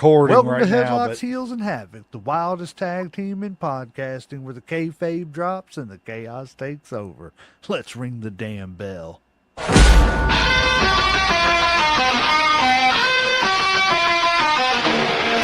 recording Welcome right to now. Headlocks, But Heels, and Havoc, the wildest tag team in podcasting, where the kayfabe drops and the chaos takes over. Let's ring the damn bell.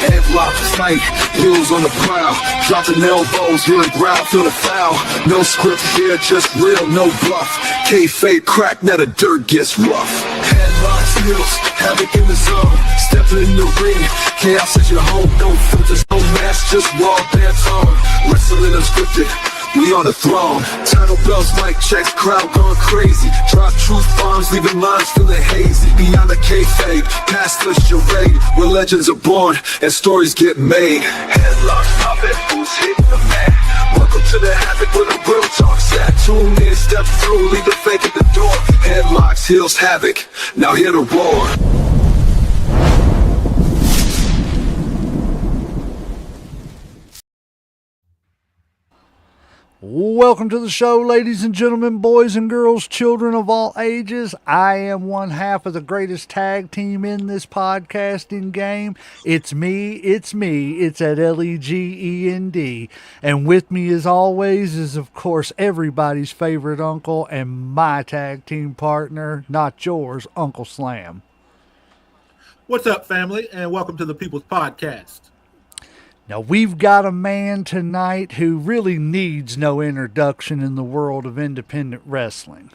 Headlock fight, heels on the prowl, dropping elbows, hearing ground, feel the foul. No script here, just real, no bluff. Kayfabe crack, now the dirt gets rough. Headlocks, heels, havoc in the zone. Stepping in the ring, chaos at your home. No filters, no mask, just raw pants on. Wrestling unscripted, we on the throne. Title bells, mic checks, crowd going crazy. Drop truth bombs, leaving lines feeling hazy. Beyond the kayfabe, past the charade, where legends are born and stories get made. Headlocks, stop it, who's hitting the mat? Welcome to the Havoc where the real talk's at. Tune in, step through, leave the fake at the door. Headlocks, heels, Havoc, now hear the roar. Welcome to the show, ladies and gentlemen, boys and girls, children of all ages. I am one half of the greatest tag team in this podcasting game. It's me. It's at Legend. And with me, as always, is, of course, everybody's favorite uncle and my tag team partner, not yours, Uncle Slam. What's up, family, and welcome to the People's Podcast. Now, we've got a man tonight who really needs no introduction in the world of independent wrestling.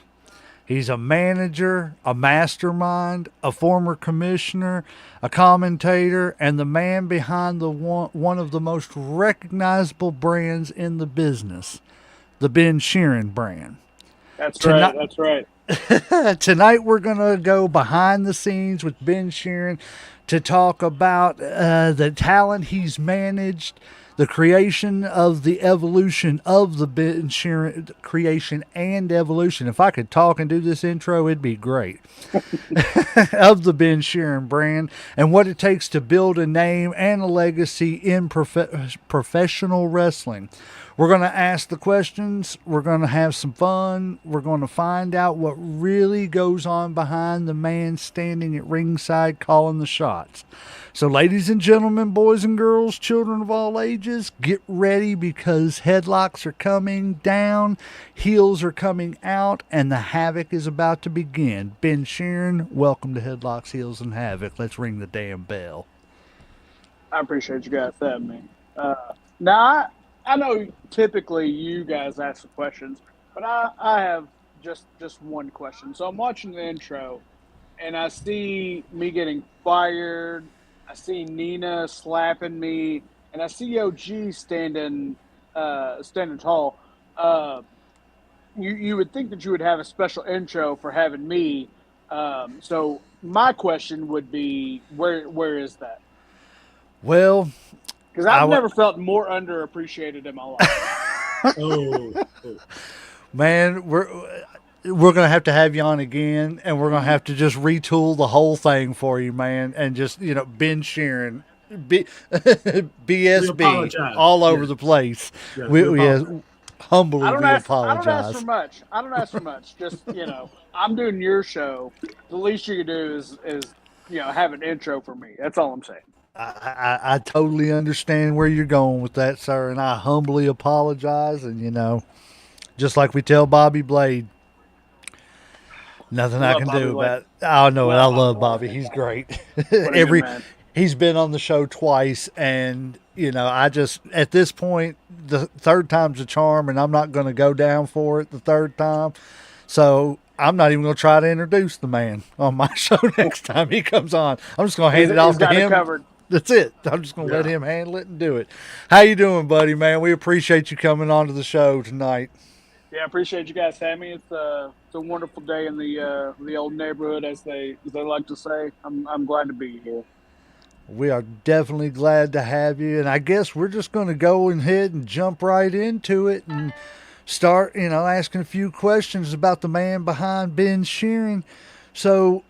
He's a manager, a mastermind, a former commissioner, a commentator, and the man behind the one of the most recognizable brands in the business, the Ben Shearin brand. That's right. Tonight we're going to go behind the scenes with Ben Shearin to talk about the talent he's managed, the creation of the evolution of the Ben Shearin creation and evolution. If I could talk and do this intro, it'd be great. Of the Ben Shearin brand and what it takes to build a name and a legacy in professional wrestling. We're going to ask the questions. We're going to have some fun. We're going to find out what really goes on behind the man standing at ringside calling the shots. So, ladies and gentlemen, boys and girls, children of all ages, get ready because headlocks are coming down, heels are coming out, and the havoc is about to begin. Ben Shearin, welcome to Headlocks, Heels, and Havoc. Let's ring the damn bell. I appreciate you guys having me. Now, I know typically you guys ask the questions, but I have just one question. So I'm watching the intro, and I see me getting fired. I see Nina slapping me, and I see OG standing tall. You would think that you would have a special intro for having me. So my question would be, where is that? Well, because I've never felt more underappreciated in my life. Man, we're going to have you on again, and we're going to have to just retool the whole thing for you, man, and just, Ben Shearin, BSB, all over the place. Yeah, we humbly apologize. I don't ask for much. Just, I'm doing your show. The least you can do is have an intro for me. That's all I'm saying. I totally understand where you're going with that, sir, and I humbly apologize. And, just like we tell Bobby Blade, nothing I can do about it. Oh, no, I love Bobby. He's great. He's been on the show twice, and, I just, at this point, the third time's a charm, and I'm not going to go down for it the third time. So I'm not even going to try to introduce the man on my show next time he comes on. I'm just going to hand it off to him. Covered. That's it. I'm just going to let him handle it and do it. How you doing, buddy, man? We appreciate you coming on to the show tonight. Yeah, I appreciate you guys having me. It's a wonderful day in the old neighborhood, as they like to say. I'm glad to be here. We are definitely glad to have you, and I guess we're just going to go ahead and jump right into it and start, asking a few questions about the man behind Ben Shearin. So,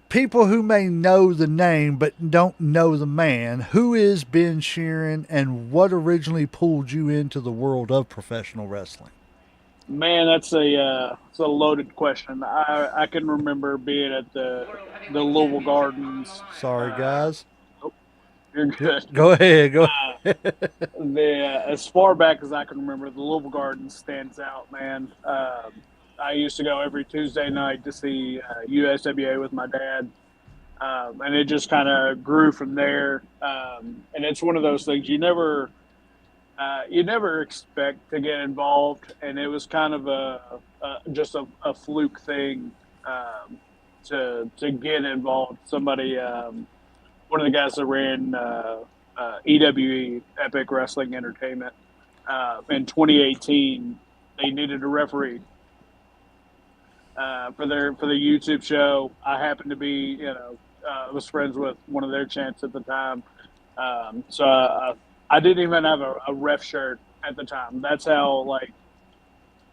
people who may know the name but don't know the man, who is Ben Shearin, and what originally pulled you into the world of professional wrestling? Man, that's a loaded question. I can remember being at the Louisville Gardens. Sorry, guys. You're good. Go ahead. Go. As far back as I can remember, the Louisville Garden stands out, man. I used to go every Tuesday night to see USWA with my dad, and it just kind of grew from there. And it's one of those things you never expect to get involved, and it was kind of just a fluke thing to get involved. Somebody, one of the guys that ran EWE, Epic Wrestling Entertainment, in 2018, they needed a referee for their YouTube show. I happened to be, I was friends with one of their champs at the time, so I didn't even have a ref shirt at the time. That's how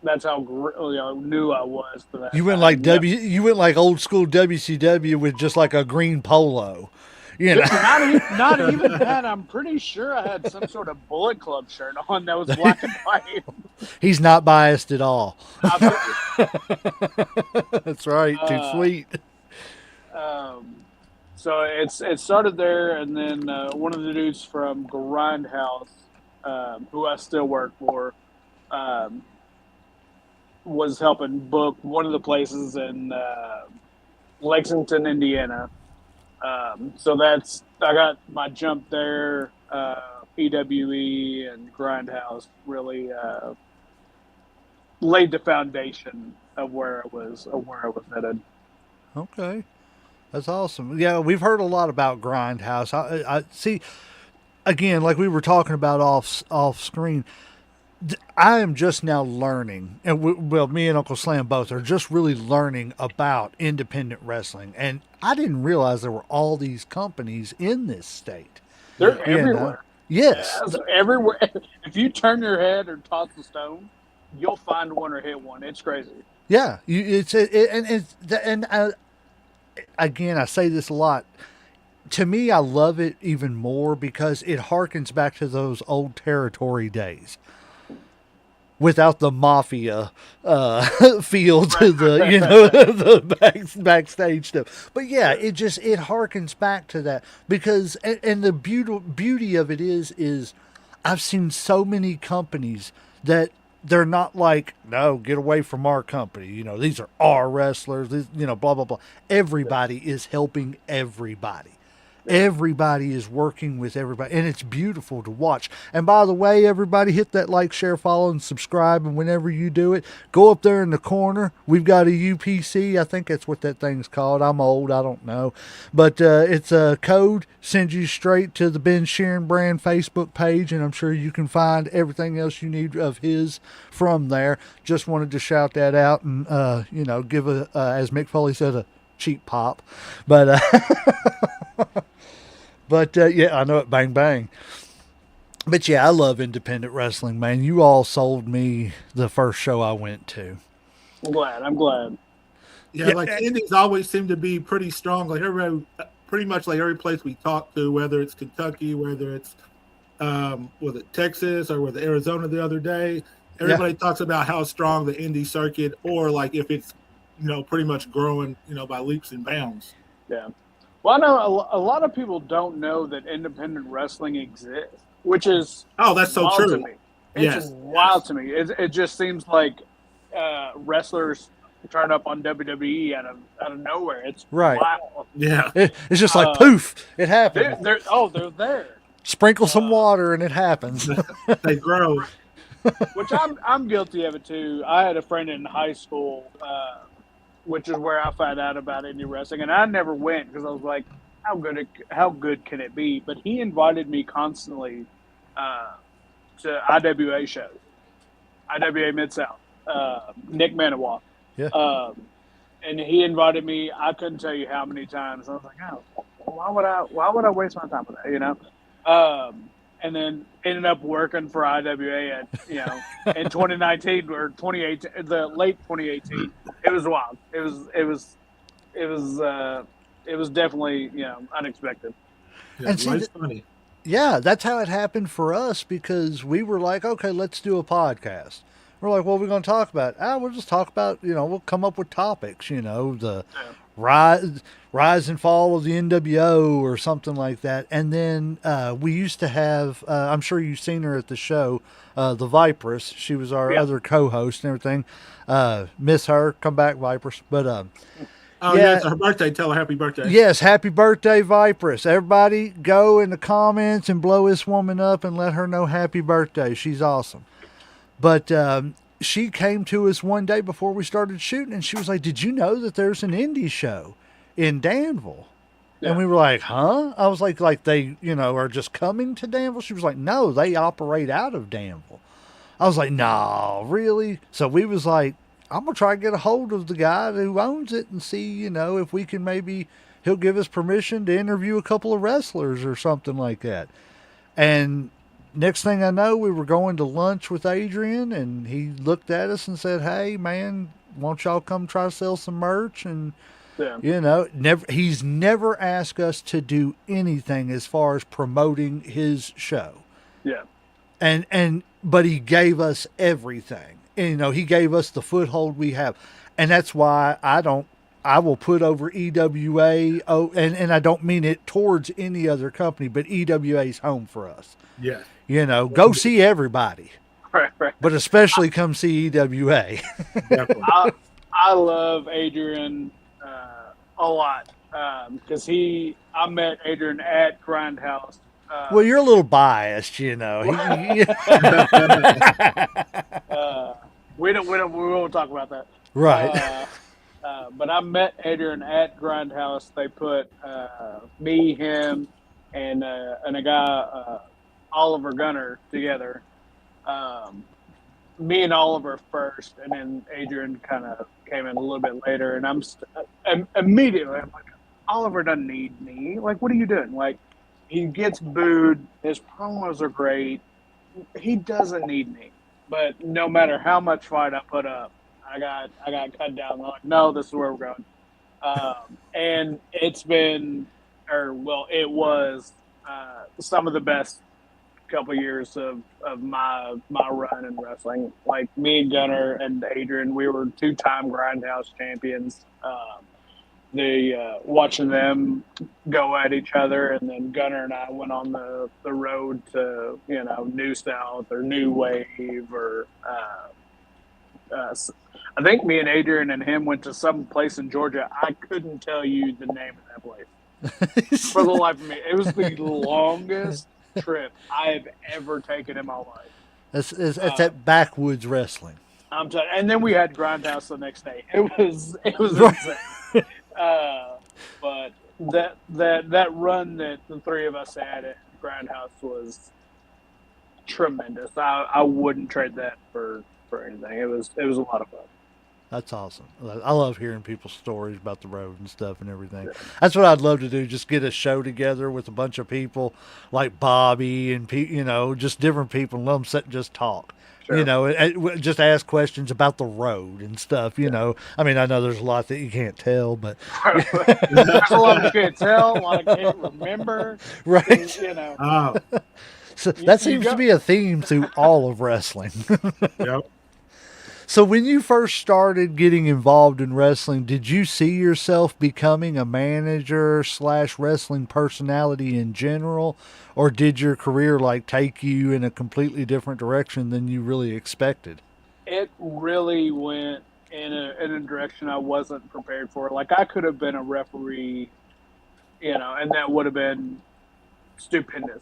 new I was for that. You went like You went like old school WCW with just like a green polo. You know, Not even that. I'm pretty sure I had some sort of Bullet Club shirt on that was black and white. he's not biased at all. That's right. Too sweet. So it started there, and then one of the dudes from Grindhouse, who I still work for, was helping book one of the places in Lexington, Indiana. So I got my jump there. EWE and Grindhouse really laid the foundation of where I was headed. Okay. That's awesome. Yeah, we've heard a lot about Grindhouse. I see. Again, like we were talking about off screen, I am just now learning, and me and Uncle Slam both are just really learning about independent wrestling, and I didn't realize there were all these companies in this state. They're everywhere. Yes, everywhere. If you turn your head or toss a stone, you'll find one or hit one. It's crazy. Yeah, again, I say this a lot. To me, I love it even more because it harkens back to those old territory days. Without the mafia feel to the backstage stuff, but yeah, it harkens back to that because and the beauty of it is I've seen so many companies that they're not like, no, get away from our company. These are our wrestlers. Blah blah blah. Everybody is helping everybody. Everybody is working with everybody, and it's beautiful to watch. And by the way, everybody, hit that like, share, follow, and subscribe. And whenever you do it, go up there in the corner. We've got a UPC. I think that's what that thing's called. I'm old. I don't know. But it's a code. Sends you straight to the Ben Shearin brand Facebook page, and I'm sure you can find everything else you need of his from there. Just wanted to shout that out and, give as Mick Foley said, a cheap pop. But... But, yeah, I know it, bang, bang. But, yeah, I love independent wrestling, man. You all sold me the first show I went to. I'm glad. Yeah, like indies always seem to be pretty strong. Like everybody, pretty much like every place we talk to, whether it's Kentucky, whether it's, was it Texas or was it Arizona the other day, everybody talks about how strong the indie circuit or like if it's, pretty much growing, by leaps and bounds. Yeah. Well, I know a lot of people don't know that independent wrestling exists, which is that's so true. To me. It's wild to me. It just seems like wrestlers turn up on WWE out of nowhere. It's right. Wild. Yeah, it's just like poof, it happens. They're there. Sprinkle some water and it happens. They grow. Which I'm guilty of it too. I had a friend in high school. Which is where I found out about indie wrestling, and I never went because I was like, "How good can it be?" But he invited me constantly to IWA shows, IWA Mid South, Nick Manawa, and he invited me. I couldn't tell you how many times. I was like, "Oh, why would I waste my time with that?" And then ended up working for IWA at, in 2019 or 2018, the late 2018. It was wild. It was definitely, unexpected. Yeah, and see, funny. Yeah, that's how it happened for us because we were like, okay, let's do a podcast. We're like, what are we going to talk about? We'll just talk about, we'll come up with topics, the rise and fall of the NWO or something like that. And then we used to have, I'm sure you've seen her at the show, the Viperess. She was our Yeah. other co-host and everything. Miss her. Come back, Viperess. But Oh, yeah. yes, her birthday. Tell her happy birthday. Yes, happy birthday, Viperess. Everybody go in the comments and blow this woman up and let her know happy birthday. She's awesome. But she came to us one day before we started shooting, and she was like, "Did you know that there's an indie show in Danville?" And Yeah. we were like, "Huh?" I was like they, are just coming to Danville. She was like, "No, they operate out of Danville." I was like, "Nah, really?" So we was like, "I'm gonna try to get a hold of the guy who owns it and see, if we can maybe he'll give us permission to interview a couple of wrestlers or something like that." And next thing I know, we were going to lunch with Adrian, and he looked at us and said, "Hey, man, won't y'all come try to sell some merch?" And Yeah. he's never asked us to do anything as far as promoting his show, Yeah. but he gave us everything. And, he gave us the foothold we have, and that's why I will put over EWA. Oh, and I don't mean it towards any other company, but EWA's home for us. Yeah. Go see everybody, Right. Right. but especially come see EWA. Definitely. I love Adrian a lot because I met Adrian at Grindhouse. Well, you're a little biased, We won't talk about that. Right. But I met Adrian at Grindhouse. They put me, him, and a guy, Oliver Gunner, together. Me and Oliver first, and then Adrian kind of came in a little bit later. And immediately I'm like, Oliver doesn't need me. Like, what are you doing? Like, he gets booed. His promos are great. He doesn't need me. But no matter how much fight I put up, I got cut down. I'm like, no, this is where we're going. And it was some of the best couple years of my run in wrestling. Like, me and Gunner and Adrian, we were 2-time Grindhouse champions. Watching them go at each other, and then Gunner and I went on the road to New South or New Wave or I think me and Adrian and him went to some place in Georgia. I couldn't tell you the name of that place for the life of me. It was the longest trip I've ever taken in my life. That's that backwoods wrestling. I'm telling. And then we had Grindhouse the next day. It was insane. But that run that the three of us had at Grindhouse was tremendous. I wouldn't trade that for anything. It was a lot of fun. That's awesome. I love hearing people's stories about the road and stuff and everything. That's what I'd love to do. Just get a show together with a bunch of people like Bobby and just different people, and let them sit and just talk. Sure. Just ask questions about the road and stuff. I mean, I know there's a lot that you can't tell, but there's a lot you can't tell, a lot you can't remember. Right. So that seems to be a theme through all of wrestling. Yep. So when you first started getting involved in wrestling, did you see yourself becoming a manager / wrestling personality in general, or did your career take you in a completely different direction than you really expected? It really went in a direction I wasn't prepared for. Like, I could have been a referee, and that would have been stupendous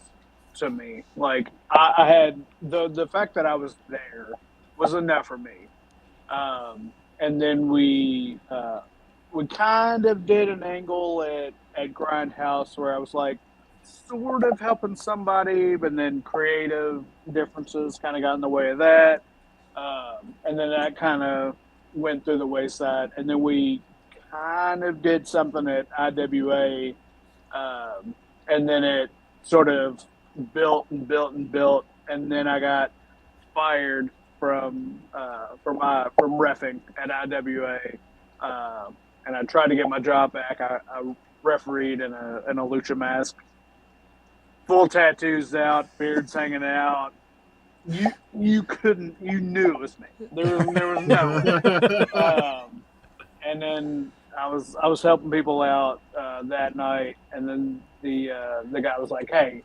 to me. Like, I had the fact that I was there was enough for me. And then we kind of did an angle at Grindhouse where I was like sort of helping somebody, but then creative differences kind of got in the way of that. And then that kind of went through the wayside. And then we kind of did something at IWA. And then it sort of built and built and built. And then I got fired from reffing at IWA, and I tried to get my job back. I refereed in a lucha mask, full tattoos out, beards hanging out. You knew it was me. There was no. And then I was helping people out that night, and then the guy was like, "Hey,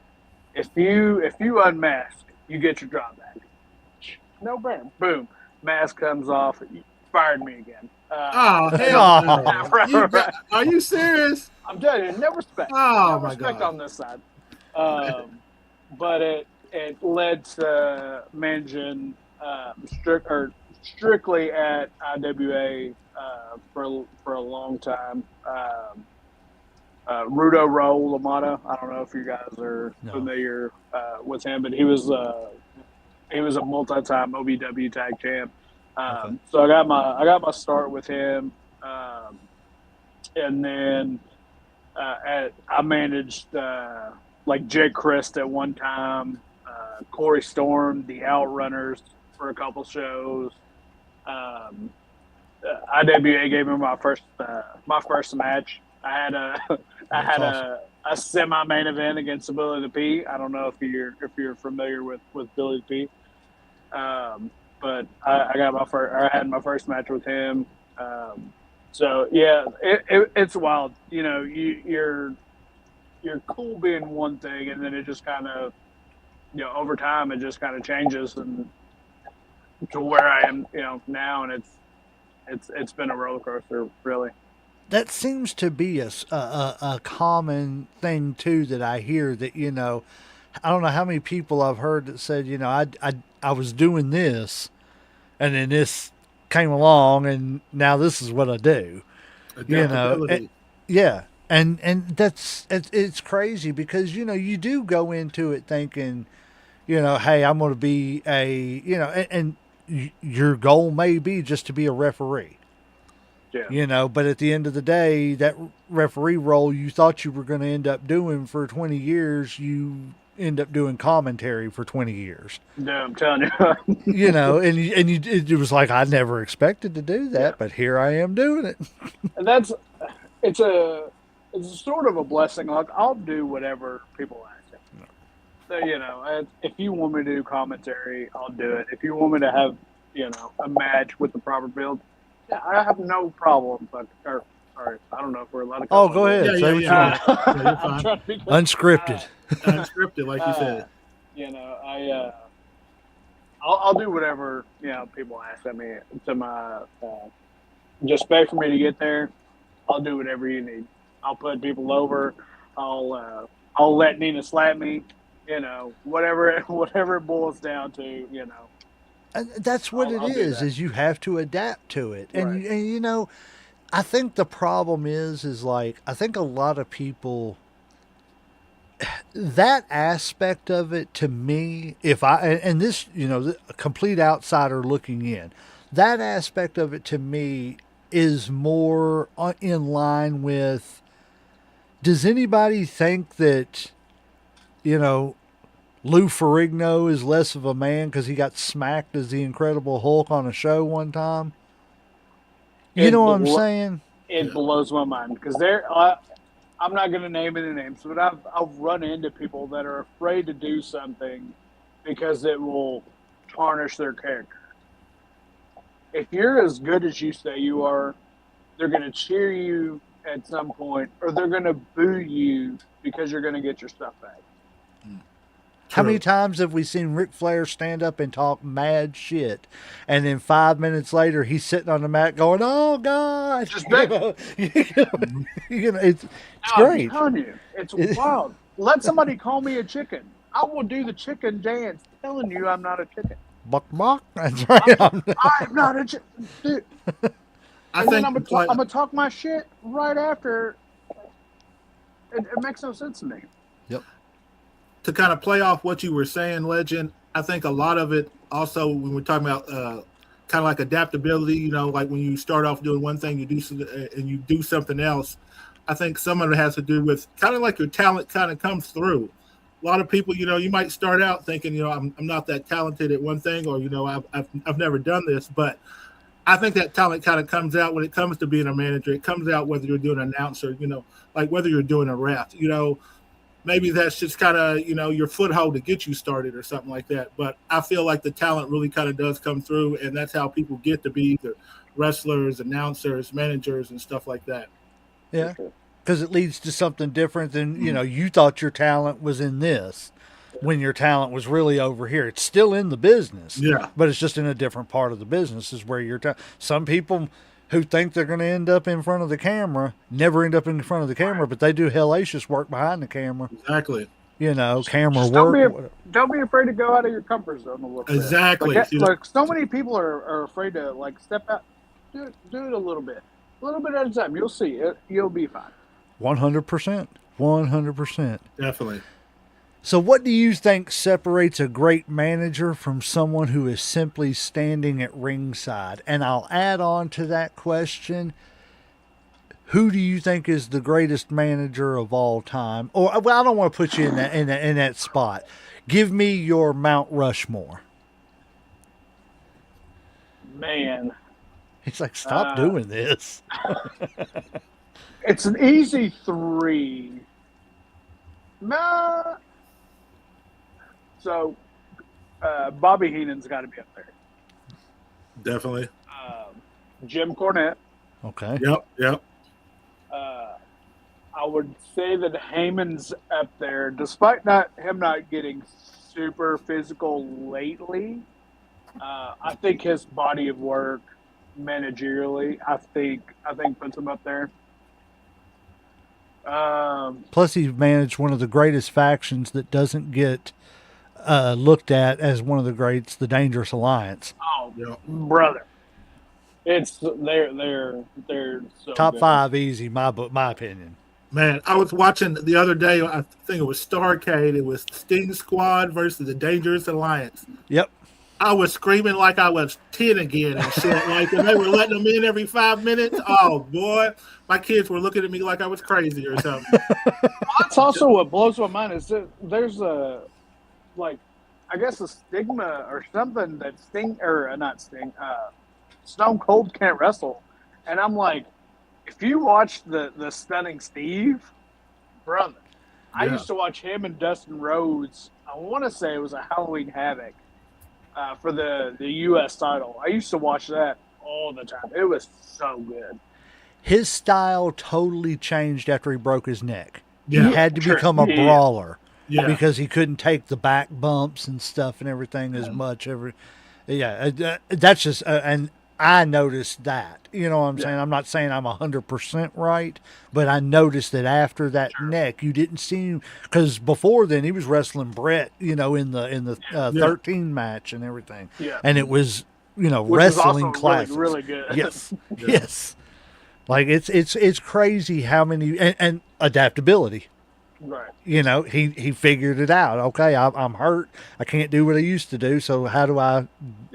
if you unmask, you get your job back." No brainer. Boom, mask comes off. Fired me again. Oh hell no! You got? Are you serious? I'm telling you, no respect. Oh No my respect god! on this side. But it led to managing strictly at IWA for a long time. Rudo Raul Lamata. I don't know if you guys are familiar with him, but he was a multi-time OVW tag champ. So I got my start with him, and then I managed like Jake Christ at one time, Corey Storm, the Outrunners for a couple shows. IWA gave me my first match. I had a semi main event against Billy the P. I don't know if you're familiar with Billy the P. But I had my first match with him. So yeah, it's wild. You know, you're cool being one thing, and then it just kind of, over time it just kind of changes and to where I am, now, and it's been a roller coaster, really. That seems to be a common thing too that I hear that I don't know how many people I've heard that said I was doing this and then this came along and now this is what I do. Yeah, and it's crazy because you do go into it thinking hey, I'm going to be and your goal may be just to be a referee. Yeah. But at the end of the day, that referee role you thought you were going to end up doing for 20 years, you end up doing commentary for 20 years. Yeah, I'm telling you. It was like, I never expected to do that, but here I am doing it. And it's a sort of a blessing. Like, I'll do whatever people ask me. So, if you want me to do commentary, I'll do it. If you want me to have, a match with the proper build, yeah, I have no problem. But I don't know if we're allowed to. Oh, go ahead. Yeah, you're fine. Unscripted. Unscripted, like you said. I'll do whatever people ask of me to my just pay for me to get there. I'll do whatever you need. I'll put people over. I'll let Nina slap me. Whatever it boils down to. And that's what I'll it do is. that. Is you have to adapt to it, and Right. and I think the problem is like I think a lot of people that aspect of it to me, if I and this a complete outsider looking in, that aspect of it to me is more in line with. Does anybody think that Lou Ferrigno is less of a man because he got smacked as the Incredible Hulk on a show one time? You know what I'm saying? It blows my mind because I'm not going to name any names, but I've run into people that are afraid to do something because it will tarnish their character. If you're as good as you say you are, they're going to cheer you at some point, or they're going to boo you because you're going to get your stuff back. How many times have we seen Ric Flair stand up and talk mad shit, and then 5 minutes later he's sitting on the mat going, "Oh God!" Just it's great. I'm telling you, it's wild. Let somebody call me a chicken. I will do the chicken dance, telling you I'm not a chicken. Buck buck. That's right. I'm not a chicken. Dude. And then I'm gonna talk my shit right after. It makes no sense to me. Yep. To kind of play off what you were saying, Legend, I think a lot of it also when we're talking about kind of like adaptability, like when you start off doing one thing, you do something else. I think some of it has to do with kind of like your talent kind of comes through. A lot of people, you might start out thinking, I'm not that talented at one thing, or I've never done this, but I think that talent kind of comes out when it comes to being a manager. It comes out whether you're doing an announcer, like whether you're doing a ref, maybe that's just kind of, your foothold to get you started or something like that. But I feel like the talent really kind of does come through, and that's how people get to be either wrestlers, announcers, managers, and stuff like that. Yeah. sure. Because it leads to something different than, you thought your talent was in this when your talent was really over here. It's still in the business, Yeah. but it's just in a different part of the business is where your some people who think they're going to end up in front of the camera never end up in front of the camera, but they do hellacious work behind the camera, Exactly. camera Just work. Whatever. don't be afraid to go out of your comfort zone a little bit. Exactly. Like, See, like so many people are afraid to like step out, do it a little bit at a time. You'll see it. You'll be fine. 100%. 100%. definitely. So, what do you think separates a great manager from someone who is simply standing at ringside? And I'll add on to that question, who do you think is the greatest manager of all time? Or, well, I don't want to put you in that spot. Give me your Mount Rushmore. Man, He's like, stop doing this. it's an easy 3. Nah. So, Bobby Heenan's got to be up there. Definitely. Jim Cornette. Okay. Yep. I would say that Heyman's up there, despite him not getting super physical lately. I think his body of work, managerially, I think puts him up there. Plus, he's managed one of the greatest factions that doesn't get looked at as one of the greats, the Dangerous Alliance. Oh, Yep. brother, it's they're so Top good. 5 easy, my opinion. Man, I was watching the other day. I think it was Starrcade. It was Sting Squad versus the Dangerous Alliance. Yep. I was screaming like I was 10 again and shit. Like, and they were letting them in every 5 minutes. Oh, boy. My kids were looking at me like I was crazy or something. That's also what blows my mind is that there's a, like, I guess a stigma or something that Stone Cold can't wrestle. And I'm like, if you watch the Stunning Steve, brother, I Yeah. used to watch him and Dustin Rhodes. I want to say it was a Halloween Havoc for the U.S. title. I used to watch that all the time. It was so good. His style totally changed after he broke his neck. Yeah. He had to Sure. become a Yeah. brawler Yeah. because he couldn't take the back bumps and stuff and everything as much. That's just, and I noticed that. You know what I'm saying? I'm not saying I'm 100% right, but I noticed that after that neck, you didn't see him, because before then he was wrestling Brett, in the 13 match and everything. Yeah. And it was, Which wrestling is also classes. really, really good. Yes. Yes. Like it's crazy how many, and adaptability. Right. He figured it out. Okay, I'm hurt. I can't do what I used to do. So how do I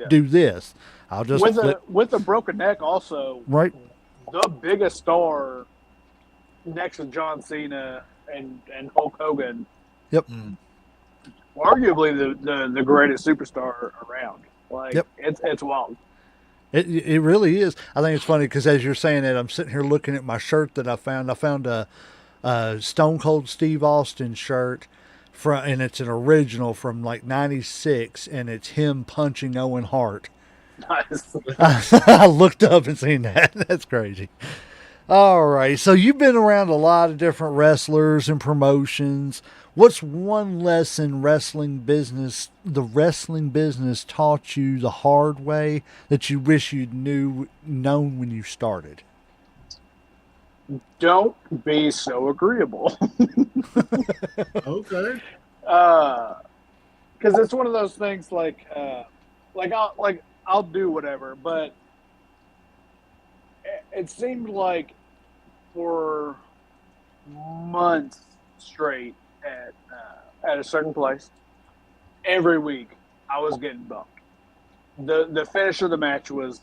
do this? I'll just With a broken neck, also right. the biggest star next to John Cena and Hulk Hogan. Yep. Arguably the greatest superstar around. Like Yep. it's wild. It really is. I think it's funny because as you're saying it, I'm sitting here looking at my shirt that I found. I found a Stone Cold Steve Austin shirt and it's an original from like '96, and it's him punching Owen Hart. Nice. I looked up and seen that. That's crazy. All right. So you've been around a lot of different wrestlers and promotions. What's one lesson the wrestling business taught you the hard way that you wish you'd known when you started? Don't be so agreeable. Okay. Because it's one of those things like I'll do whatever, but it seemed like for months straight at a certain place, every week I was getting bumped. The finish of the match was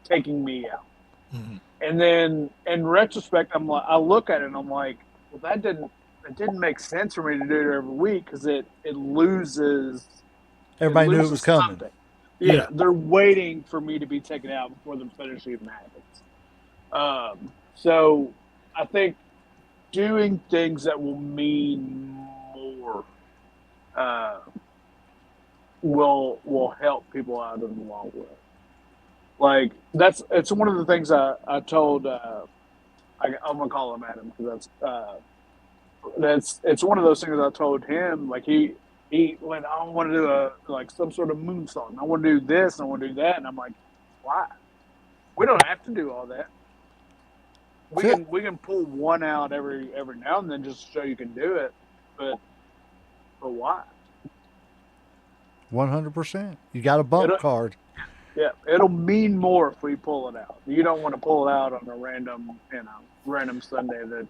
taking me out. Mhm. And then in retrospect, I look at it and I'm like, well, that didn't make sense for me to do it every week because it loses. Everybody knew it was coming. Something. Yeah. Yeah, they're waiting for me to be taken out before the finish even happens. So I think doing things that will mean more will help people out in the long run. Like it's one of the things I told I'm gonna call him Adam because it's one of those things I told him. Like he went, I want to do some sort of moon song. I want to do this. I want to do that. And I'm like, why? We don't have to do all that. We can pull one out every now and then just to show you can do it. But why? 100%. You got a bump card. Yeah, it'll mean more if we pull it out. You don't want to pull it out on a random Sunday that,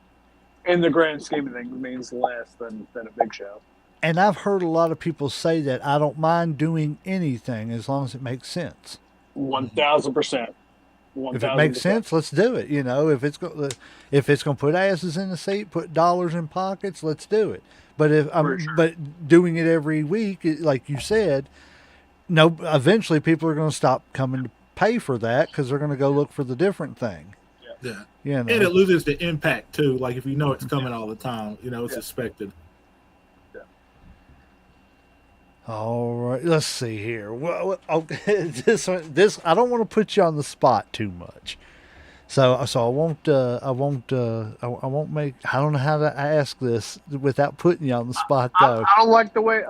in the grand scheme of things, means less than a big show. And I've heard a lot of people say that I don't mind doing anything as long as it makes sense. 1,000%. If it makes sense, let's do it. You know, if it's going to put asses in the seat, put dollars in pockets, let's do it. But but doing it every week, like you said, no, eventually people are going to stop coming to pay for that because they're going to go look for the different thing. Yeah. You know? And it loses the impact too. Like if you know it's coming all the time, you know it's expected. Yeah. All right, let's see here. Well, okay, this I don't want to put you on the spot too much, so I won't make. I don't know how to ask this without putting you on the spot though. I don't like the way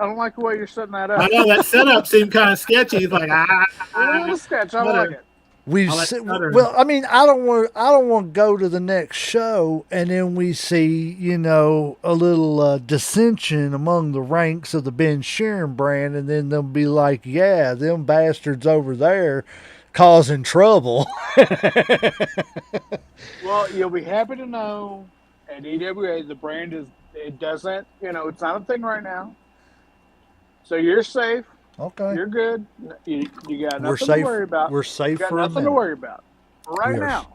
you're setting that up. I know that setup seemed kind of sketchy. It's like a little sketch. I like it. Well, I mean, I don't want to go to the next show and then we see, you know, a little dissension among the ranks of the Ben Shearin brand, and then they'll be like, "Yeah, them bastards over there causing trouble." Well, you'll be happy to know at EWA the brand it's not a thing right now, so you're safe. Okay. You're good. You got nothing to worry about. We're safe you got for nothing to worry about right now.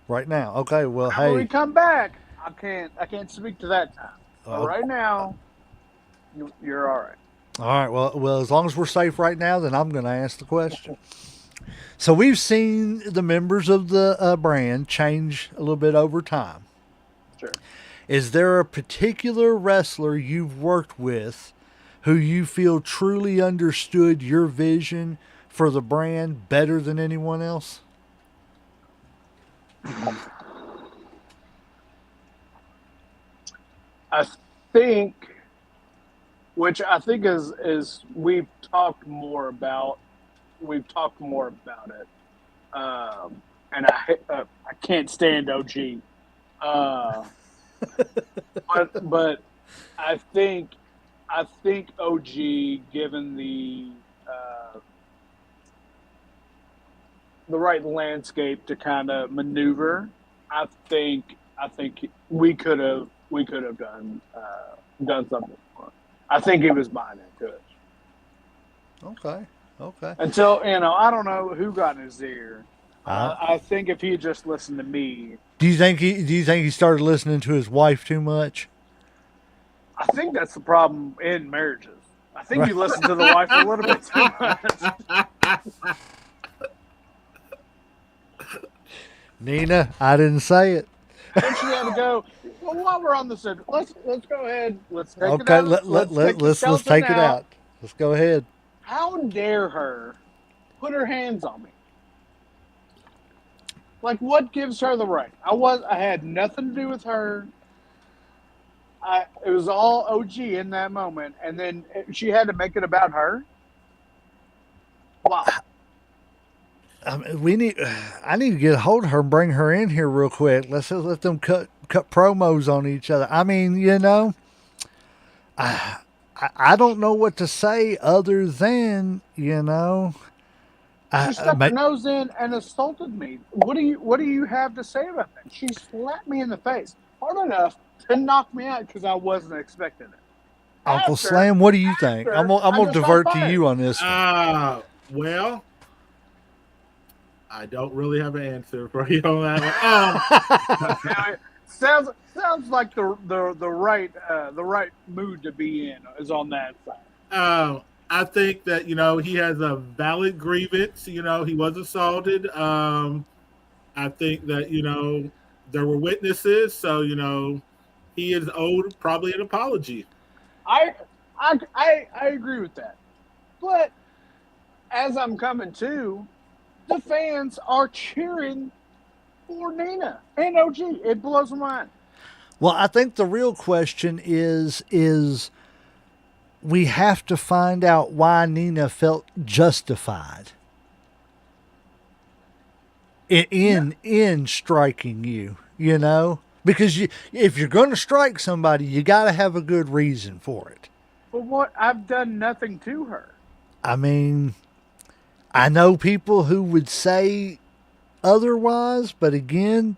Right now. Okay. Well, When we come back, I can't speak to that time. But right now, you're all right. All right. Well, as long as we're safe right now, then I'm going to ask the question. So we've seen the members of the brand change a little bit over time. Sure. Is there a particular wrestler you've worked with who you feel truly understood your vision for the brand better than anyone else? I think, which I think is we've talked more about it, and I can't stand OG, but I think OG, given the right landscape to kind of maneuver, I think we could have done something for him. I think he was buying into it. Okay. Until I don't know who got in his ear. I think if he just listened to me. Do you think he started listening to his wife too much? I think that's the problem in marriages. I think you listen to the wife a little bit too much. Nina, I didn't say it. Then she had to go. Well, while we're on the subject, let's go ahead. Let's take it Okay, out. let's take it out. Let's go ahead. How dare her put her hands on me? Like, what gives her the right? I had nothing to do with her. It was all OG in that moment, and then she had to make it about her. Wow. I need to get a hold of her and bring her in here real quick. Let's let them cut promos on each other. I mean, I don't know what to say other than, She stuck her nose in and assaulted me. What do you have to say about that? She slapped me in the face hard enough to knock me out because I wasn't expecting it. Uncle Slam, what do you think? I'm gonna divert to you on this one. Well, I don't really have an answer for you on that one. Sounds like the right mood to be in is on that side. I think that he has a valid grievance. He was assaulted. I think that there were witnesses, so he is owed probably an apology. I agree with that, but as I'm coming to, the fans are cheering for Nina and OG. It blows my mind. Well, I think the real question is we have to find out why Nina felt justified in striking you, you know? Because if you're going to strike somebody, you got to have a good reason for it. But what? I've done nothing to her. I mean, I know people who would say otherwise, but again,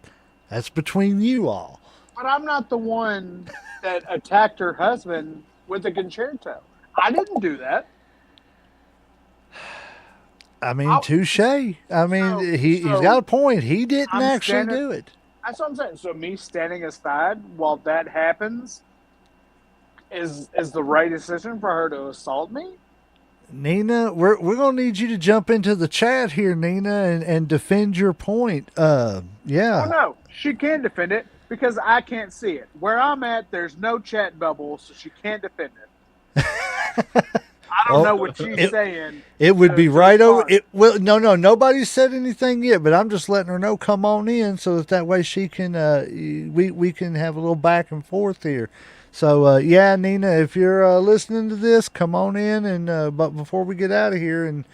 that's between you all. But I'm not the one that attacked her husband with a concerto. I didn't do that. I mean, touche. I mean, he's got a point. He didn't I'm actually standing- do it. That's what I'm saying. So me standing aside while that happens is the right decision for her to assault me? Nina, we're gonna need you to jump into the chat here, Nina, and defend your point. Yeah. Oh no, she can defend it because I can't see it. Where I'm at, there's no chat bubble, so she can't defend it. I don't know what she's saying. It would be to right over. respond. It well, no, nobody's said anything yet, but I'm just letting her know. Come on in, so that way she can. We can have a little back and forth here. So yeah, Nina, if you're listening to this, come on in, and but before we get out of here, and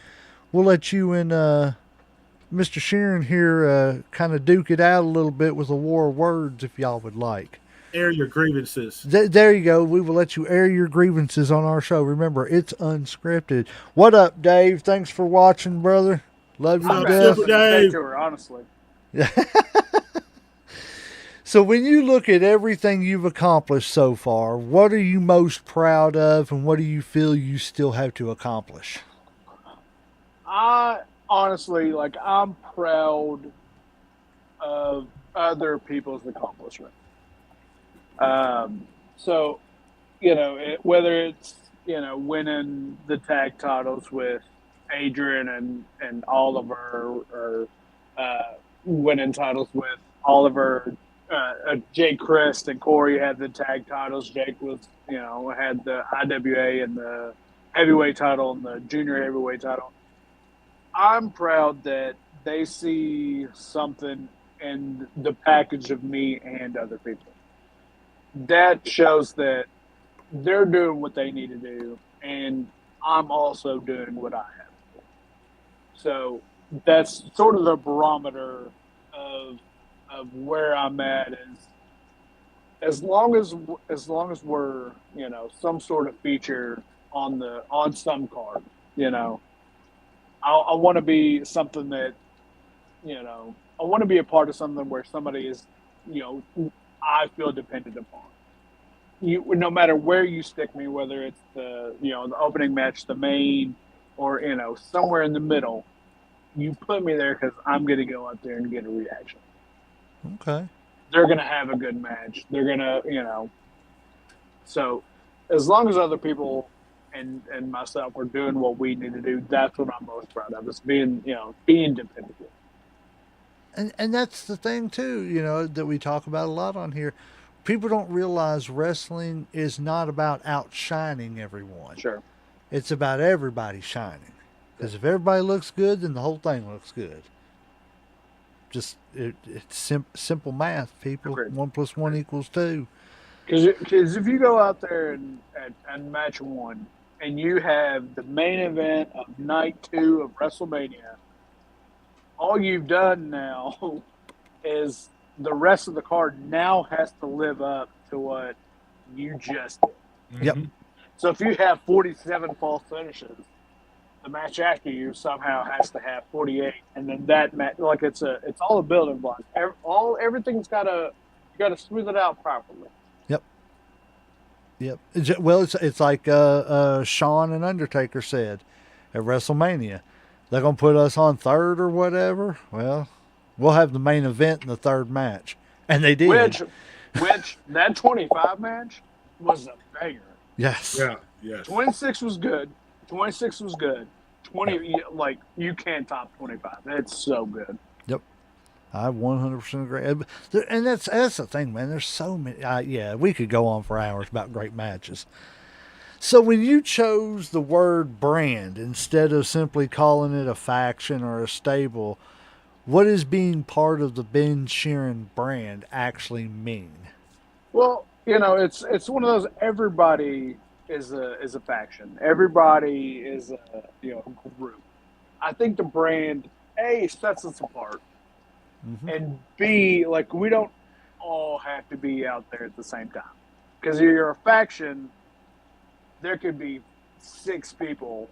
we'll let you and Mr. Shearin here kind of duke it out a little bit with a war of words, if y'all would like. Air your grievances. There you go. We will let you air your grievances on our show. Remember, it's unscripted. What up, Dave? Thanks for watching, brother. Love you I'm to not death. Super listening to Dave. her, honestly. So when you look at everything you've accomplished so far, what are you most proud of, and what do you feel you still have to accomplish? I honestly, like, I'm proud of other people's accomplishments. So, whether it's, winning the tag titles with Adrian and Oliver, or winning titles with Oliver, Jake Christ and Corey had the tag titles. Jake was, had the IWA and the heavyweight title and the junior heavyweight title. I'm proud that they see something in the package of me and other people. That shows that they're doing what they need to do, and I'm also doing what I have to do. So that's sort of the barometer of where I'm at. Is as long as we're some sort of feature on some card, I want to be something that I want to be a part of something where somebody is I feel dependent upon. No matter where you stick me, whether it's the opening match, the main, or somewhere in the middle, you put me there because I'm going to go out there and get a reaction. Okay. They're going to have a good match. They're going to, So as long as other people and myself are doing what we need to do, that's what I'm most proud of. Is being dependable. And that's the thing too, that we talk about a lot on here. People don't realize wrestling is not about outshining everyone. Sure. It's about everybody shining. Because if everybody looks good, then the whole thing looks good. Just it's simple math, people. Agreed. 1 + 1 = 2. Because if you go out there and match one, and you have the main event of night 2 of WrestleMania, all you've done now is the rest of the card now has to live up to what you just did. Yep. So if you have 47 false finishes, the match after you somehow has to have 48, and then that match, like it's all a building block. Everything's you gotta smooth it out properly. Yep. Well, it's like Shawn and Undertaker said at WrestleMania. They're going to put us on third or whatever. Well, we'll have the main event in the third match. And they did. Which that 25 match was a banger. Yes. Yeah. Yes. 26 was good. 26 was good. 20, like, you can't top 25. It's so good. Yep. I 100% agree. And that's the thing, man. There's so many. Yeah, we could go on for hours about great matches. So when you chose the word brand instead of simply calling it a faction or a stable, what does being part of the Ben Sheeran brand actually mean? Well, it's one of those. Everybody is a faction. Everybody is a group. I think the brand A sets us apart, Hmm. and B, like, we don't all have to be out there at the same time. Because you're a faction, there could be six people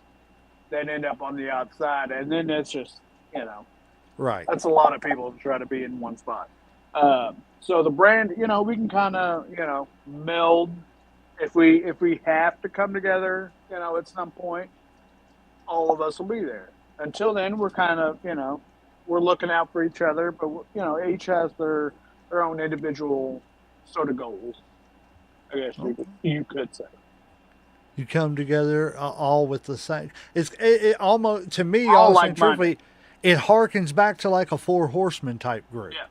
that end up on the outside, and then that's just Right. that's a lot of people to try to be in one spot. So the brand, we can kind of meld if we have to come together, at some point. All of us will be there. Until then, we're kind of we're looking out for each other, but each has their own individual sort of goals. I guess you could say. You come together all with the same. It almost to me, All honestly and like minded. truthfully, it harkens back to like a Four Horsemen type group. Yeah.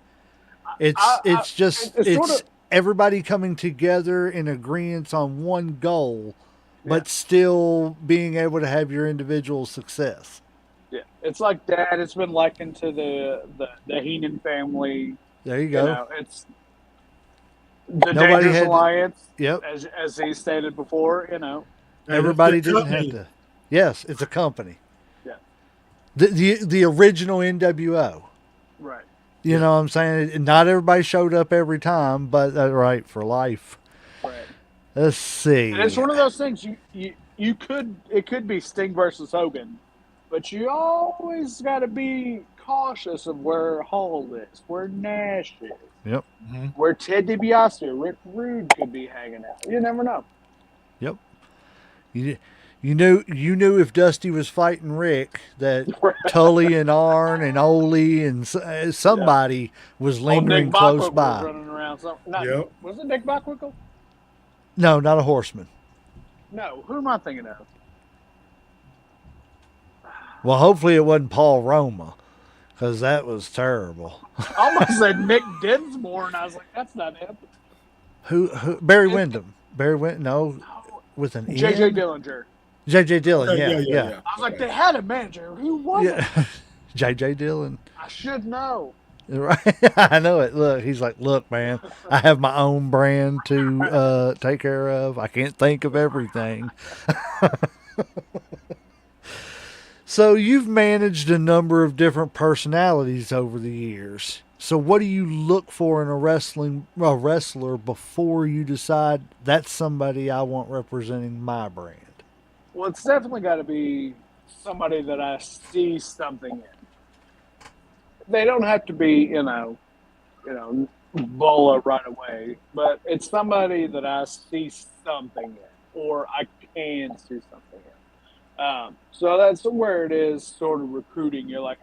It's I, I, it's just it's sort it's of everybody coming together in agreement on one goal, yeah. but still being able to have your individual success. Yeah, it's like that. It's been likened to the Heenan family. There you go. It's the Nobody Dangerous had to, Alliance, yep. as he stated before. Hey, that's Everybody good didn't have company. to. Yes, it's a company. Yeah, The original NWO. right. You know what I'm saying? Not everybody showed up every time, but right for life. Right. Let's And it's see. one of those things you could it could be Sting versus Hogan, but you always got to be cautious of where Hall is, where Nash is, Yep. where Ted DiBiase or Rick Rude could be hanging out. You never know. Yep. You you knew if Dusty was fighting Rick that Tully and Arn and Ole and Yeah. somebody was Old Nick lingering close Bockwinkel was by. running around. Not Yep. was it Nick Bockwinkel? No, not a horseman. No, who am I thinking of? Well, hopefully it wasn't Paul Roma, because that was terrible. I almost said Nick Dinsmore, and I was like, that's not him. Who? Barry Windham. Barry Windham. No, with an J.J. N. Dillinger. J.J. Dillon. Yeah, Yeah, yeah, yeah, yeah. I was like, they had a manager. Who was it? yeah. J.J. Dillon. I should know. Right, I know it. Look, he's like, look, man, I have my own brand to take care of. I can't think of everything. So you've managed a number of different personalities over the years. So what do you look for in a wrestler before you decide that's somebody I want representing my brand? Well, it's definitely got to be somebody that I see something in. They don't have to be, Bola right away, but it's somebody that I see something in, or I can see something in. So that's where it is, sort of recruiting. You're like,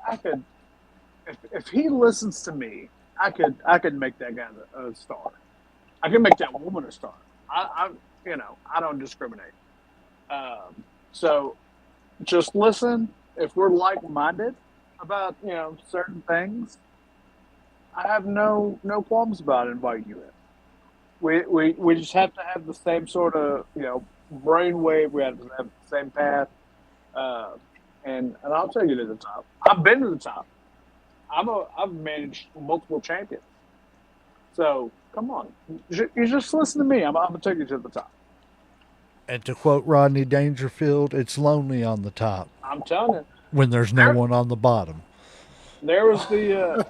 if he listens to me, I could make that guy a star. I can make that woman a star. I don't discriminate. So just listen. If we're like-minded about certain things, I have no qualms about inviting you in. We just have to have the same sort of brainwave. We have to have the same path, and I'll take you to the top. I've been to the top. I've managed multiple champions. So come on, you just listen to me. I'm gonna take you to the top. And to quote Rodney Dangerfield, it's lonely on the top I'm telling you. when there's no one on the bottom. There was the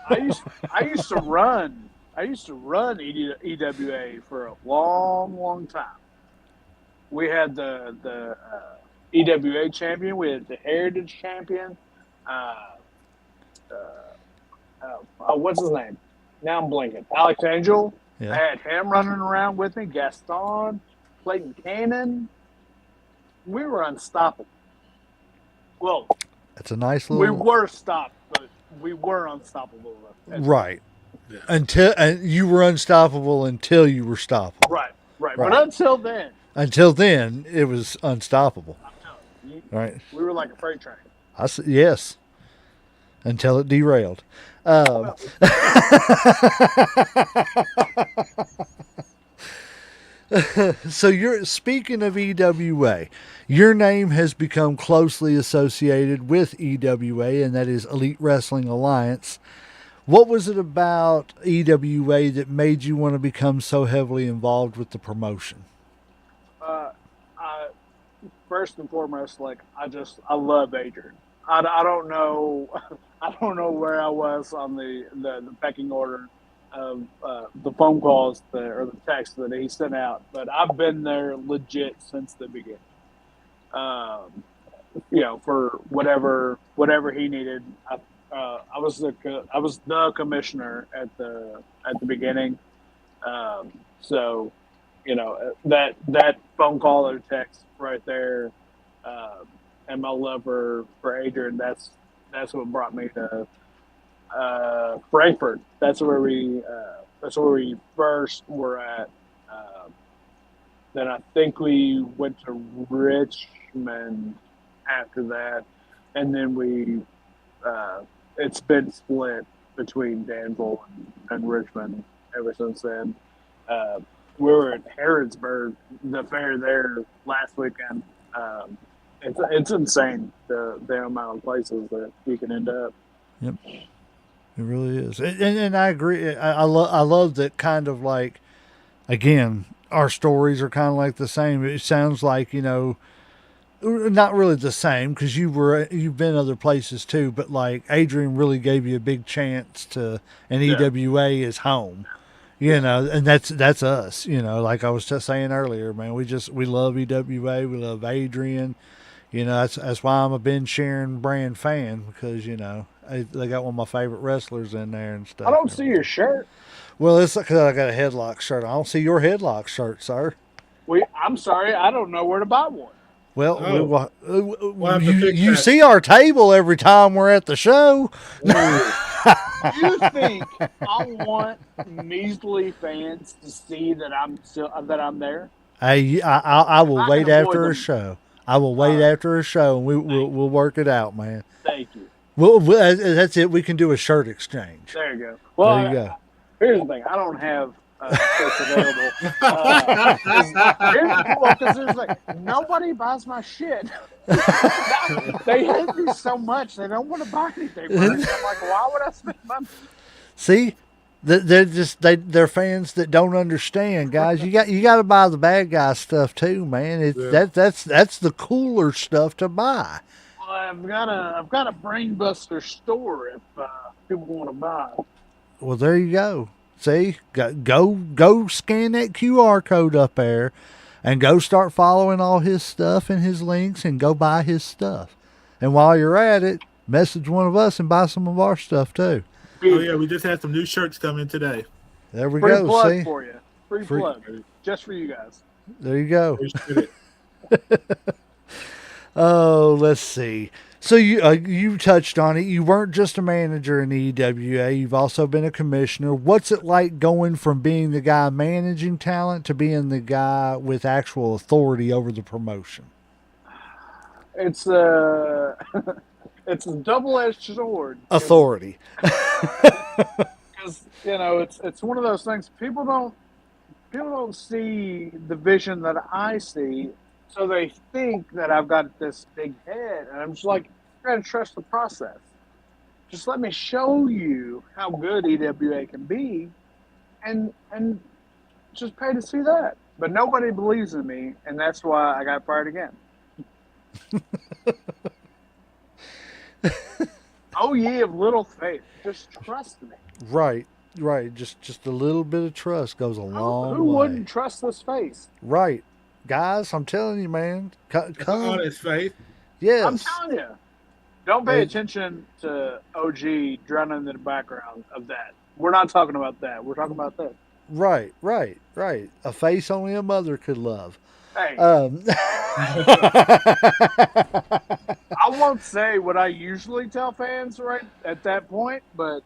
I used to run EWA for a long time. We had the EWA champion, we had the Heritage champion. What's his name? Now I'm blinking. Alex Angel. Yeah. I had him running around with me. Gaston, Clayton Cannon. We were unstoppable. Well, That's a nice we little were stopped, but we were unstoppable. right. Yeah. Until you were unstoppable until you were stoppable. Right. Right. But until then, Until then, it was unstoppable. I'm telling you, Right. we were like a freight train. Yes. Until it derailed. So you're speaking of EWA. Your name has become closely associated with EWA, and that is Elite Wrestling Alliance. What was it about EWA that made you want to become so heavily involved with the promotion? Uh, I first and foremost, like I love Adrian. I don't know I don't know where I was on the pecking order of the phone calls or the text that he sent out, but I've been there legit since the beginning. Um, for whatever he needed. I was the commissioner at the beginning. So that phone call or text right there, and my love for Adrian. That's what brought me to Frankfurt. That's where we first were at. Then I think we went to Richmond after that, and then it's been split between Danville and Richmond ever since then. We were at Harrodsburg, the fair there last weekend. It's insane the amount of places that you can end up. Yep, it really is, and I agree. I love that kind of like, again, our stories are kind of like the same. It sounds like not really the same because you've been other places too, but like Adrian really gave you a big chance to, and Yeah. EWA is home. And that's us. Like I was just saying earlier, man. We love EWA. We love Adrian. That's why I'm a Ben Shearin brand fan because they got one of my favorite wrestlers in there and stuff. I don't see your shirt. Well, it's because I got a headlock shirt. I don't see your headlock shirt, sir. I'm sorry, I don't know where to buy one. Well, Oh. We'll have to fix you that. see our table every time we're at the show. You think I want measly fans to see that I'm there? Hey, I will I wait can avoid after a them. show. I will wait right. after a show, and we'll work it out, man. Thank you. That's it. We can do a shirt exchange. There you go. Well, There you go. here's the thing. I don't have shirts available. Because there's like nobody buys my shit. They hate me so much they don't want to buy anything. I'm like, why would I spend money? See, they're fans that don't understand, guys. You got to buy the bad guy stuff too, man. That's the cooler stuff to buy. Well, I've got a brainbuster store if people want to buy. Well, there you go. See, go scan that QR code up there, and go start following all his stuff and his links, and go buy his stuff. And while you're at it, message one of us and buy some of our stuff too. Oh yeah, we just had some new shirts come in today. There we Free go. plug See, for you. Free plug just for you guys. there you go. Appreciate it. Oh, let's see. So you touched on it. You weren't just a manager in the EWA. You've also been a commissioner. What's it like going from being the guy managing talent to being the guy with actual authority over the promotion? It's it's a double-edged sword. Authority. Because it's one of those things people don't see the vision that I see, so they think that I've got this big head, and I'm just like, you gotta trust the process. Just let me show you how good EWA can be, and just pay to see that. But nobody believes in me, and that's why I got fired again. Oh, ye of little faith, just trust me. Right. Just a little bit of trust goes a long Who way. wouldn't trust this face? Right, guys. I'm telling you, man. Come. Honest faith. Yes. I'm telling you. Don't pay Hey. attention to OG drowning in the background of that. We're not talking about that. We're talking about this. Right. A face only a mother could love. Hey, I I won't say what I usually tell fans right at that point, but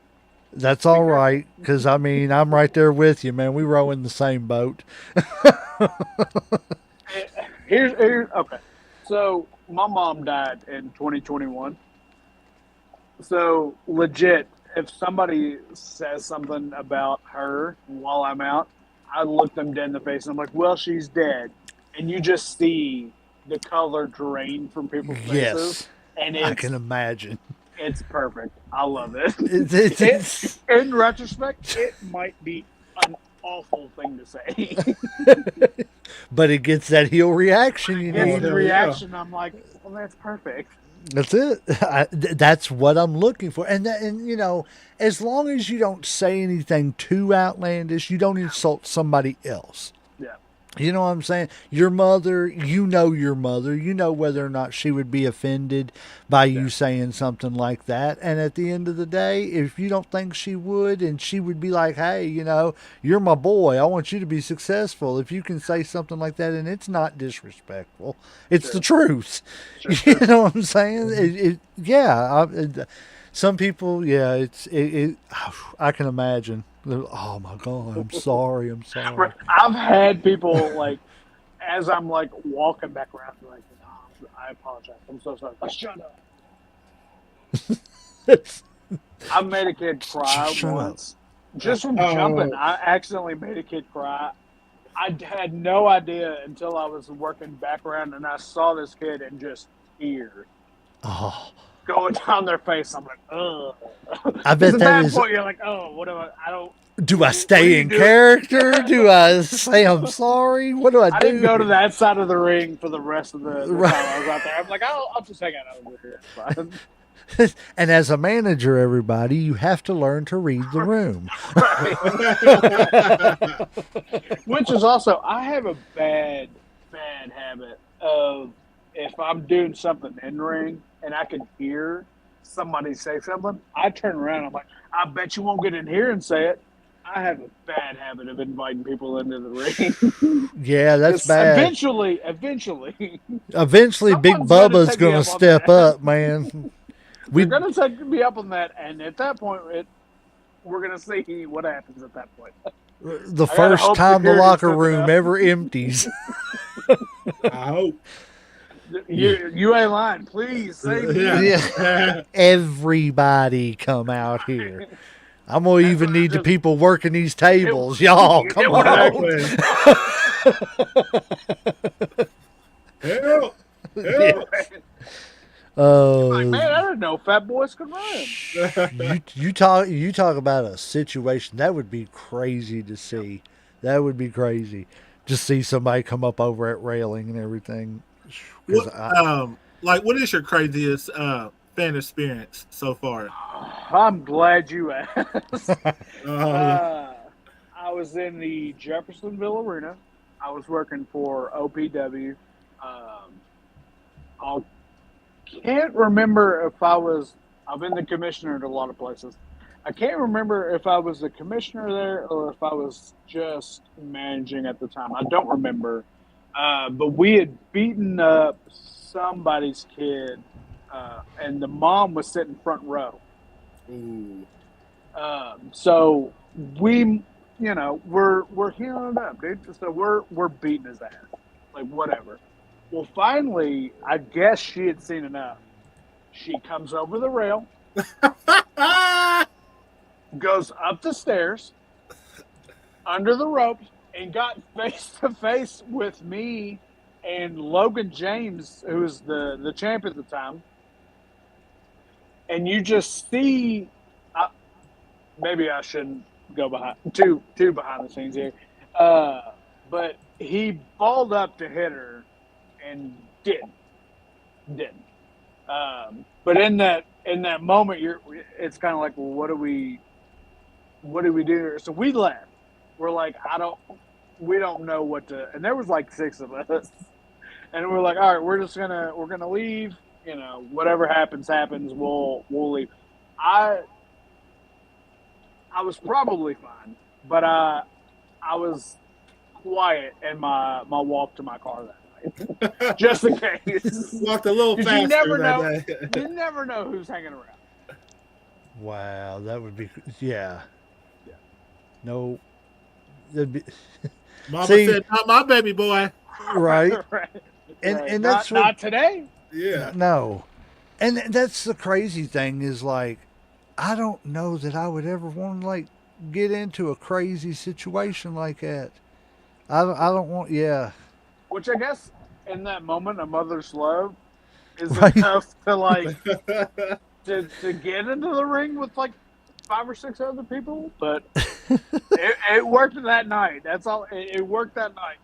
That's all right, because I mean I'm right there with you, man. We row in the same boat. here's okay. So my mom died in 2021. So legit, if somebody says something about her while I'm out, I look them dead in the face and I'm like, well, she's dead. And you just see the color drain from people's faces. Yes, And I can imagine. it's perfect. I love it. It's In retrospect, it might be an awful thing to say. but it gets that heel reaction you It's need. the hell reaction. I'm like, well, that's perfect. That's it. That's what I'm looking for. And you know, as long as you don't say anything too outlandish, you don't insult somebody else. Yeah. You know what I'm saying? Your mother, you know your mother. You know whether or not she would be offended by you saying something like that. And at the end of the day, if you don't think she would, and she would be like, hey, you know, you're my boy. I want you to be successful. If you can say something like that and it's not disrespectful, it's the truth. You know what I'm saying? Some people, I can imagine. Oh my God, I'm sorry. I'm sorry. I've had people like, as I'm like walking back around, like, oh, I apologize. I'm so sorry. Shut up. I've made a kid cry Shut up. once. Just from jumping, I accidentally made a kid cry. I had no idea until I was working back around and I saw this kid and just tears Oh, going down their face. I'm like, ugh. I bet At that that is. point, you're like, oh, what do I don't. Do I What stay do you in do? character? Do I say I'm sorry? What do I do? I didn't go to that side of the ring for the rest of the Right. time I was out there. I'm like, I'll just hang out over here. It's fine. And as a manager, everybody, you have to learn to read the room. Which is also, I have a bad habit of if I'm doing something in ring and I can hear somebody say something, I turn around. I'm like, I bet you won't get in here and say it. I have a bad habit of inviting people into the ring. Yeah, that's bad. Eventually, Big someone's gonna Bubba's take me going to up on step that. up, man. They're going to take me up on that, and at that point, we're going to see what happens at that point. The gotta first hope time the security's locker looking room up. ever empties. I hope. You ain't lying. Please save me. Yeah. Everybody come out here. I'm going to even need the people working these tables. Y'all, come on. Exactly. Help! Help! Oh, Like, man, I didn't know fat boys could run. you talk about a situation that would be crazy to see. That would be crazy. Just see somebody come up over at railing and everything. 'Cause What is your craziest fan experience so far? I'm glad you asked. Uh, I was in the Jeffersonville Arena. I was working for OPW. I can't remember if I've been the commissioner at a lot of places. I can't remember if I was the commissioner there or if I was just managing at the time. I don't remember. But we had beaten up somebody's kid, and the mom was sitting front row. ooh. So we, we're healing it up, dude. So we're beating his ass, like whatever. Well, finally, I guess she had seen enough. She comes over the rail, goes up the stairs, under the ropes, and got face to face with me and Logan James, who was the champ at the time. And you just see, maybe I shouldn't go behind too behind the scenes here, but he balled up to hit her and didn't. But in that moment, it's kind of like, well, what do we do here? So we left. We're like, we don't know what to, and there was like 6 of us, and we're like, all right, we're gonna leave. Whatever happens, we'll leave. I was probably fine, but I was quiet in my walk to my car that night, just in case. Walked a little faster. You never that know. day. You never know who's hanging around. wow, that would be No, that'd be Mama See- said, "Not my baby boy." right. Right. And that's what not today. Yeah. No. And that's the crazy thing is like, I don't know that I would ever want to like get into a crazy situation like that. I don't want. Yeah. Which I guess in that moment, a mother's love is Right. enough to like to get into the ring with like 5 or 6 other people. But it worked that night. That's all. It worked that night.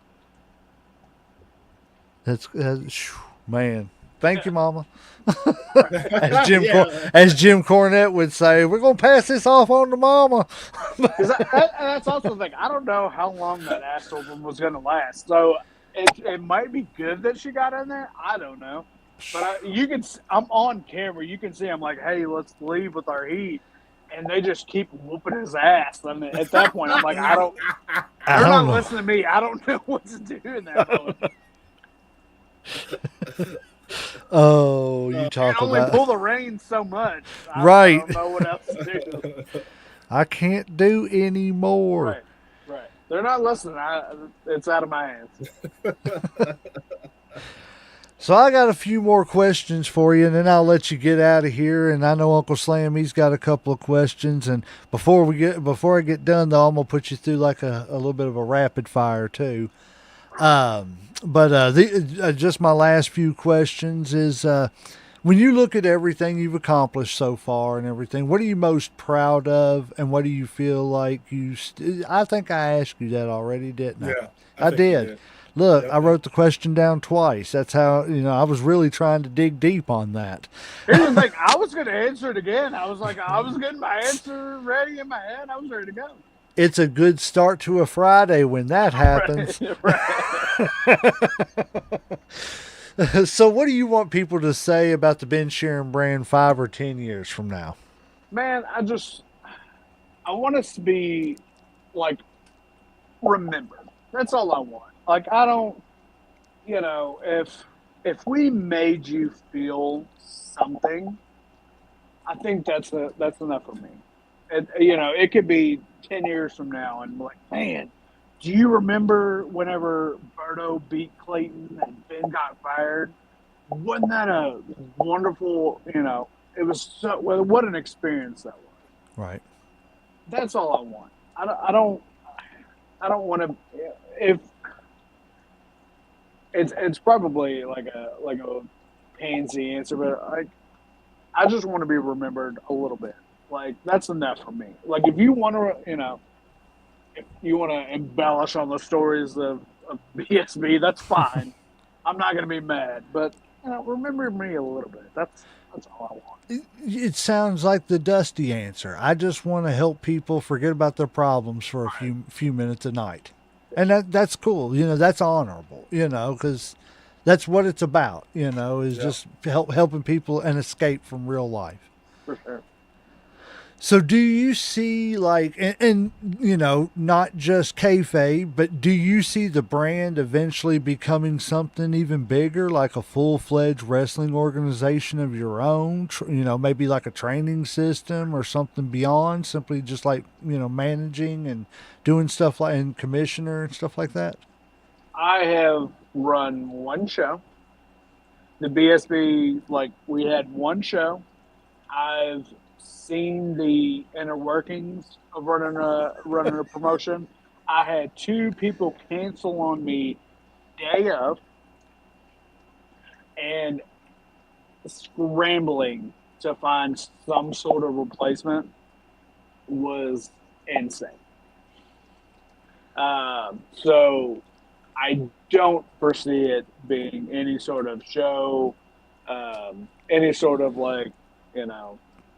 That's man. Thank you, Mama. Yeah. As Jim Cornette would say, we're gonna pass this off on to Mama. Because that's also the thing. I don't know how long that ass whooping was going to last. So it might be good that she got in there. I don't know. But you can. I'm on camera. You can see. I'm like, hey, let's leave with our heat, and they just keep whooping his ass. I mean, at that point, I'm like, I don't. I They're don't not know. listening to me. I don't know what to do in that moment. Oh, you You talk can only about pull the reins so much. I Right. don't know what else to do. I can't do any more. Right. Right. They're not listening. It's out of my hands. So I got a few more questions for you, and then I'll let you get out of here. And I know Uncle Slam, he's got a couple of questions. And before I get done, though, I'm gonna put you through like a little bit of a rapid fire too. Just my last few questions is when you look at everything you've accomplished so far and everything, what are you most proud of, and what do you feel like I think I asked you that already, didn't I? Yeah, I think you did. Look, Yep. I wrote the question down twice. That's how, I was really trying to dig deep on that. Here's the thing. I was going to answer it again. I was like, I was getting my answer ready in my head. I was ready to go. It's a good start to a Friday when that happens. Right. So, what do you want people to say about the Ben Shearin brand 5 or 10 years from now? Man, I want us to be like remembered. That's all I want. Like I don't, if we made you feel something, I think that's enough for me. It could be 10 years from now, and like, man, do you remember whenever Berto beat Clayton and Ben got fired? Wasn't that a wonderful? It was so. Well, what an experience that was. Right. That's all I want. I don't want to. If it's probably like a pansy answer, but I just want to be remembered a little bit. Like that's enough for me. Like if you want to, if you want to embellish on the stories of BSB, that's fine. I'm not going to be mad, but remember me a little bit. That's all I want. It sounds like the Dusty answer. I just want to help people forget about their problems for a few minutes a night. And that's cool. That's honorable, because that's what it's about, is just helping people and escape from real life. For sure. So do you see and not just kayfabe, but do you see the brand eventually becoming something even bigger, like a full-fledged wrestling organization of your own, maybe like a training system or something beyond simply just like, managing and doing stuff like and commissioner and stuff like that? I have run one show. The BSB, we had one show. I've seen the inner workings of running a promotion. I had 2 people cancel on me day of, and scrambling to find some sort of replacement was insane. So I don't foresee it being any sort of show, any sort of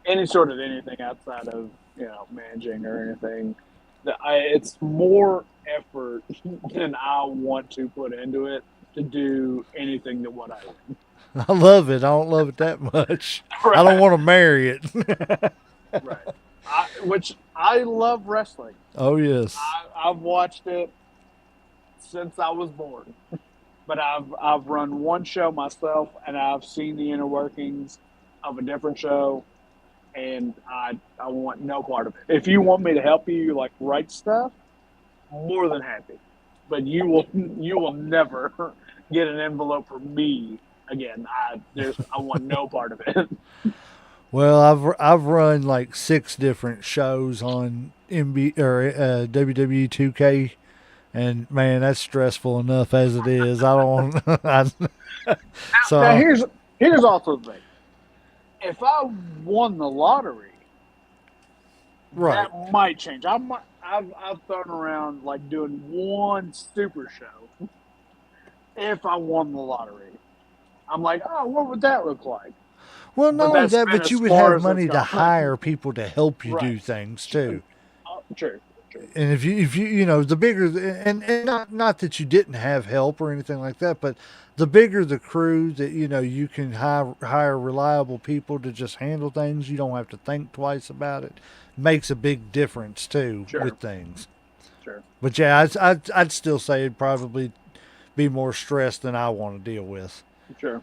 any sort of anything outside of managing or anything. It's more effort than I want to put into it to do anything than what I do. I love it. I don't love it that much. Right. I don't want to marry it. Right. Which I love wrestling. Oh, yes. I've watched it since I was born. But I've run one show myself, and I've seen the inner workings of a different show, and I want no part of it. If you want me to help you write stuff, more than happy. But you will never get an envelope from me again. I want no part of it. Well, I've run 6 different shows on WWE 2K, and man, that's stressful enough as it is. I don't. Now So here's also the thing. If I won the lottery, right. that might change. I've thrown around like doing one super show if I won the lottery. I'm like, oh, what would that look like? Well, not But only that's that, been but as you would far have as it's money to gone. hire people to help you Right. do things too. True. True. And if you know the bigger and not that you didn't have help or anything like that, but the bigger the crew that you can hire reliable people to just handle things. You don't have to think twice about it. Makes a big difference too with Sure. things. Sure. But yeah, I'd still say it'd probably be more stress than I want to deal with. Sure.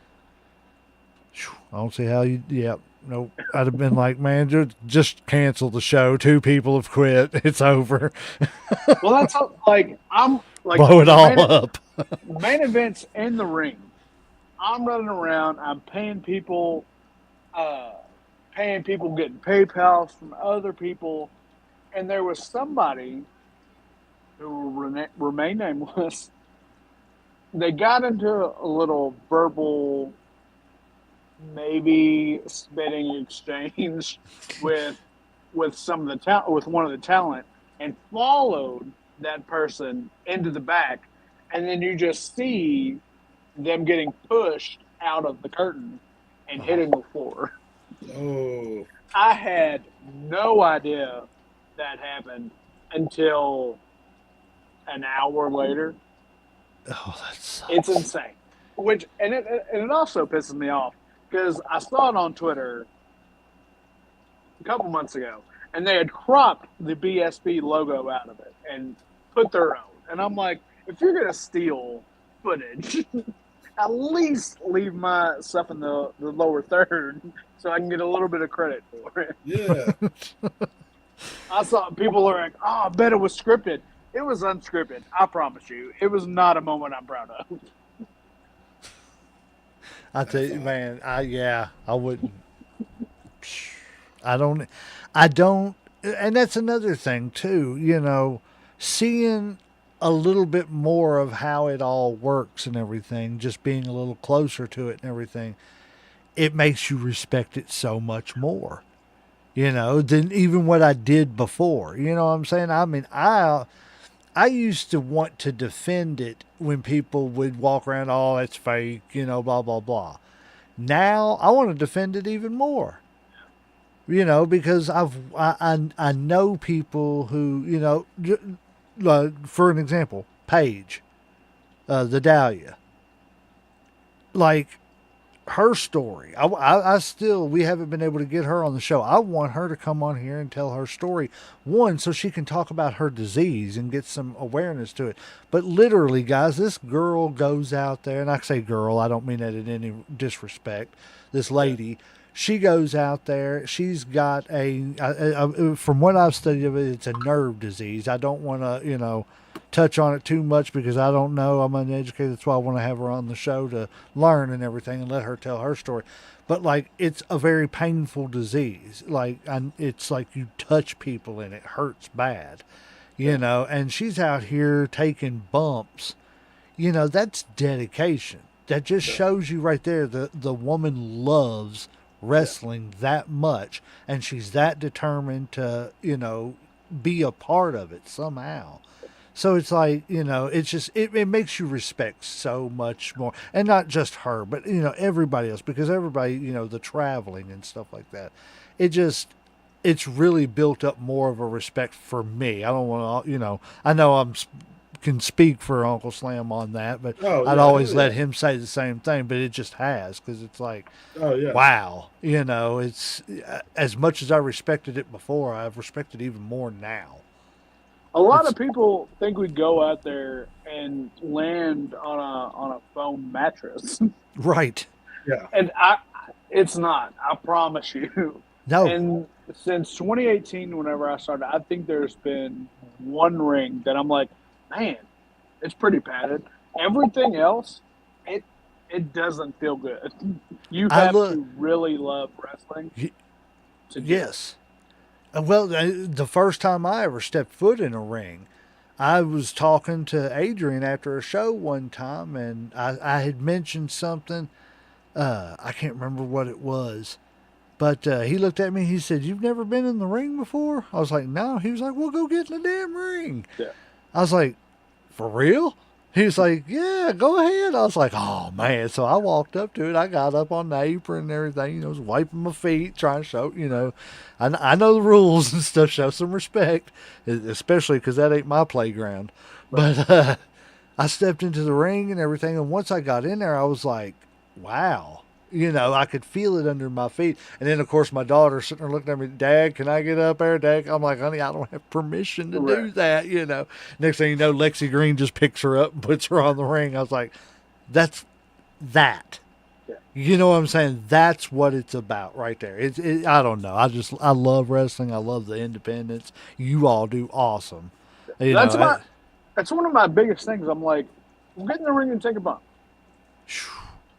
I don't see how you. Yeah, nope. I'd have been like, man, just cancel the show. Two people have quit. It's over. Well, that's how, like I'm like Blow it the all up. main events in the ring. I'm running around. I'm uh, paying people, getting PayPal's from other people, and there was somebody who will remain nameless. They got into a little verbal, maybe spitting exchange with some of the with one of the talent, and followed that person into the back, and then you just see them getting pushed out of the curtain and hitting the floor. Oh, I had no idea that happened until an hour later. Oh, that's It's insane. Which and it also pisses me off because I saw it on Twitter a couple months ago, and they had cropped the BSB logo out of it and put their own. And I'm like, if you're gonna steal footage, at least leave my stuff in the lower third so I can get a little bit of credit for it. yeah. I saw people are like, oh, I bet it was scripted. It was unscripted. I promise you. It was not a moment I'm proud of. I tell you, man. I wouldn't. I don't. I don't. And that's another thing too. Seeing a little bit more of how it all works and everything, just being a little closer to it and everything, it makes you respect it so much more. Than even what I did before. You know what I'm saying? I mean, I used to want to defend it when people would walk around, oh, it's fake, blah blah blah. Now I want to defend it even more. Because I know people who for an example, Paige, the Dahlia, like her story. I still, we haven't been able to get her on the show. I want her to come on here and tell her story. One, so she can talk about her disease and get some awareness to it. But literally, guys, this girl goes out there, and I say girl, I don't mean that in any disrespect. This lady, she goes out there. She's got from what I've studied of it, it's a nerve disease. I don't want to, touch on it too much because I don't know. I'm uneducated. That's why I want to have her on the show to learn and everything and let her tell her story. But like, it's a very painful disease. Like, it's like you touch people and it hurts bad, and she's out here taking bumps. That's dedication. That just shows you right there the woman loves wrestling that much, and she's that determined to, be a part of it somehow. So it's like, it's just, it makes you respect so much more. And not just her, but, everybody else, because everybody, the traveling and stuff like that. It's really built up more of a respect for me. I don't want to, I know can speak for Uncle Slam on that, but I'd always let him say the same thing, but it just has, because it's like, wow, it's as much as I respected it before, I've respected it even more now. A lot of people think we go out there and land on a foam mattress, Right. Yeah. and it's not. I promise you. No. And since 2018, whenever I started, I think there's been one ring that I'm like, man, it's pretty padded. Everything else, it doesn't feel good. You have to really love wrestling. Yes. Well, the first time I ever stepped foot in a ring, I was talking to Adrian after a show one time, and I had mentioned something. I can't remember what it was, but he looked at me. He said, "You've never been in the ring before?" I was like, "No." He was like, "Well, go get in the damn ring." Yeah. I was like, "For real?" He was like, "Yeah, go ahead." I was like, "Oh man!" So I walked up to it. I got up on the apron and everything. Was wiping my feet, trying to show. I know the rules and stuff. Show some respect, especially because that ain't my playground. But I stepped into the ring and everything, and once I got in there, I was like, "Wow." I could feel it under my feet. And then, of course, my daughter sitting there looking at me, "Dad, can I get up there, Dad?" I'm like, "Honey, I don't have permission to do Right. that." Next thing you know, Lexi Green just picks her up and puts her on the ring. I was like, that's that. Yeah. You know what I'm saying? That's what it's about right there. I don't know. I love wrestling. I love the independence. You all do awesome. You know, That's my that's one of my biggest things. I'm like, get in the ring and take a bump.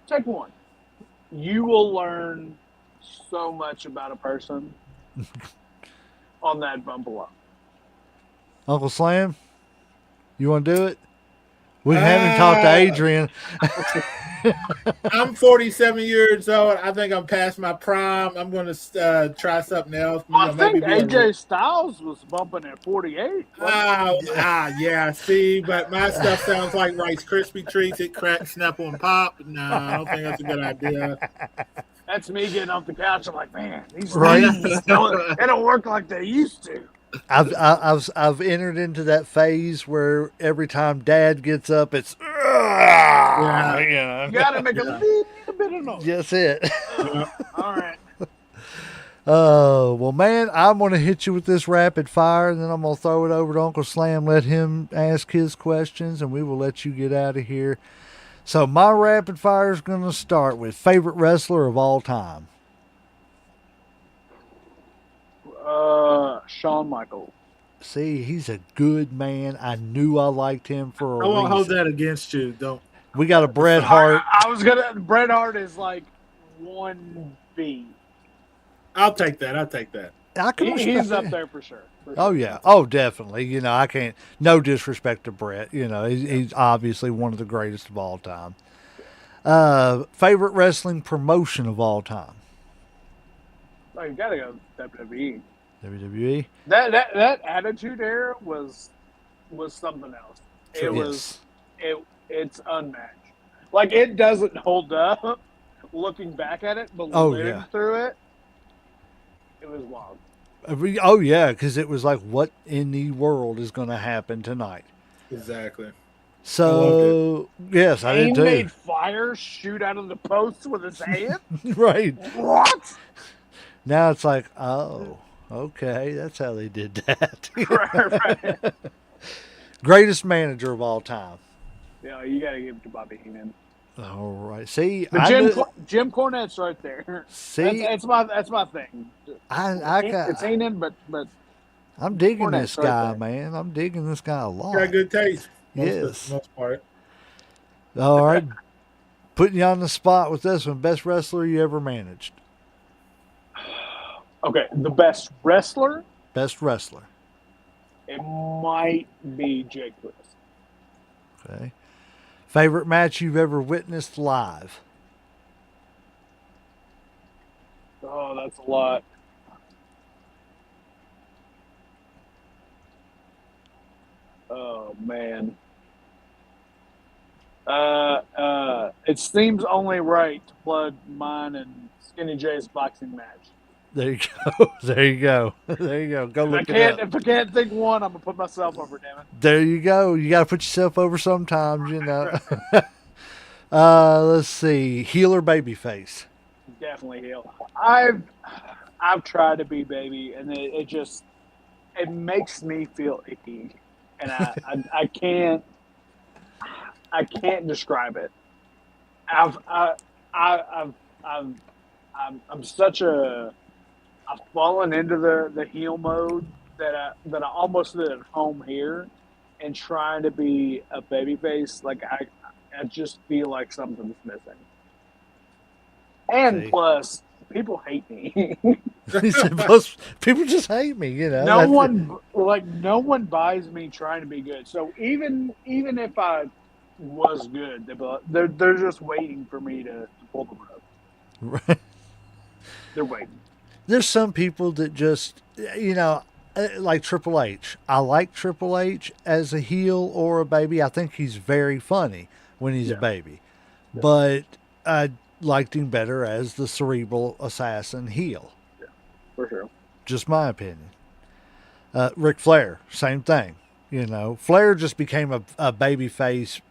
Take one. You will learn so much about a person on that bump alone. Uncle Slam, you want to do it? We haven't talked to Adrian. I'm 47 years old. I think I'm past my prime. I'm going to try something else. I Maybe think AJ Styles was bumping at 48. Yeah. See, but my stuff sounds like Rice Krispie treats. It cracks, snapple, and pop. No, I don't think that's a good idea. That's me getting off the couch. I'm like, man, these Right. things don't work like they used to. I've entered into that phase where every time Dad gets up, it's You got to make a little bit of noise. That's it. All right. Oh well, man, I'm gonna hit you with this rapid fire, and then I'm gonna throw it over to Uncle Slam, let him ask his questions, and we will let you get out of here. So my rapid fire is gonna start with favorite wrestler of all time. Shawn Michaels. See, he's a good man. I knew I liked him for a I won't hold reason. that against you. Don't. We got a Bret Hart. I was gonna. Bret Hart is like 1B. I'll take that. I can respect He's it. up there for sure. Oh yeah. Oh, definitely. I can't. No disrespect to Brett. He's obviously one of the greatest of all time. Favorite wrestling promotion of all time. Oh, you gotta go WWE. WWE. That Attitude Era was something else. It was it's unmatched. Like it doesn't hold up looking back at it, but living through it, it was wild. Oh yeah, because it was like, what in the world is going to happen tonight? Exactly. So yes, I did He too. made fire shoot out of the posts with his hand. Right. What? Now it's like, oh, okay, that's how they did that. Right. Greatest manager of all time. Yeah, you got to give it to Bobby Heenan. All right. See, But Jim Cornette's right there. See, that's my thing. It's Heenan, but I'm digging Cornette's this right guy, there. man. I'm digging this guy a lot. Got good taste. Yes. Most part. All right. Putting you on the spot with this one. Best wrestler you ever managed. Okay, the best wrestler. Best wrestler. It might be Jake Lewis. Okay. Favorite match you've ever witnessed live. Oh, that's a lot. Oh man. It seems only right to plug mine and Skinny Jay's boxing match. There you go. There you go. There you go. Go look it up. If I can't think one, I'm gonna put myself over. Damn it. There you go. You got to put yourself over sometimes, Let's see. Heel or babyface? Definitely heel. I've tried to be baby, and it just makes me feel icky, and I can't describe it. I've fallen into the heel mode that I almost did at home here, and trying to be a babyface, like I just feel like something's missing. And See. plus, people hate me. He said, plus, people just hate me, you know. No one buys me trying to be good. So even if I was good, they're just waiting for me to pull the rope. Right. They're waiting. There's some people that just, like Triple H. I like Triple H as a heel or a baby. I think he's very funny when he's a baby. Yeah. But I liked him better as the cerebral assassin heel. Yeah, for sure. Just my opinion. Ric Flair, same thing. Flair just became a baby face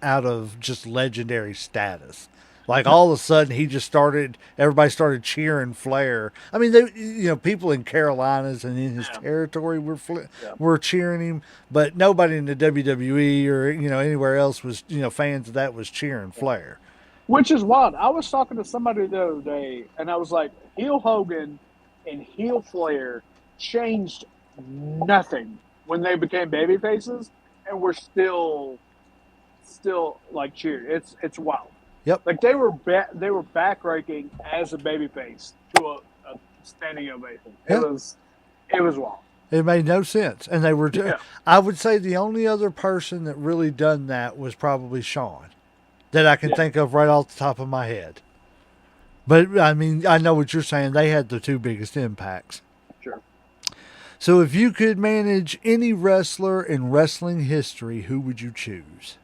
out of just legendary status. Like all of a sudden, everybody started cheering Flair. I mean, people in Carolinas and in his territory were cheering him, but nobody in the WWE or anywhere else was fans of that was cheering Flair. Which is wild. I was talking to somebody the other day, and I was like, heel Hogan and heel Flair changed nothing when they became baby faces, and we're still like cheering. It's wild. Yep. Like they were backbreaking as a babyface to a standing ovation. It was wild. It made no sense, and they were. I would say the only other person that really done that was probably Shawn, that I can think of right off the top of my head. But I mean, I know what you're saying. They had the two biggest impacts. Sure. So, if you could manage any wrestler in wrestling history, who would you choose?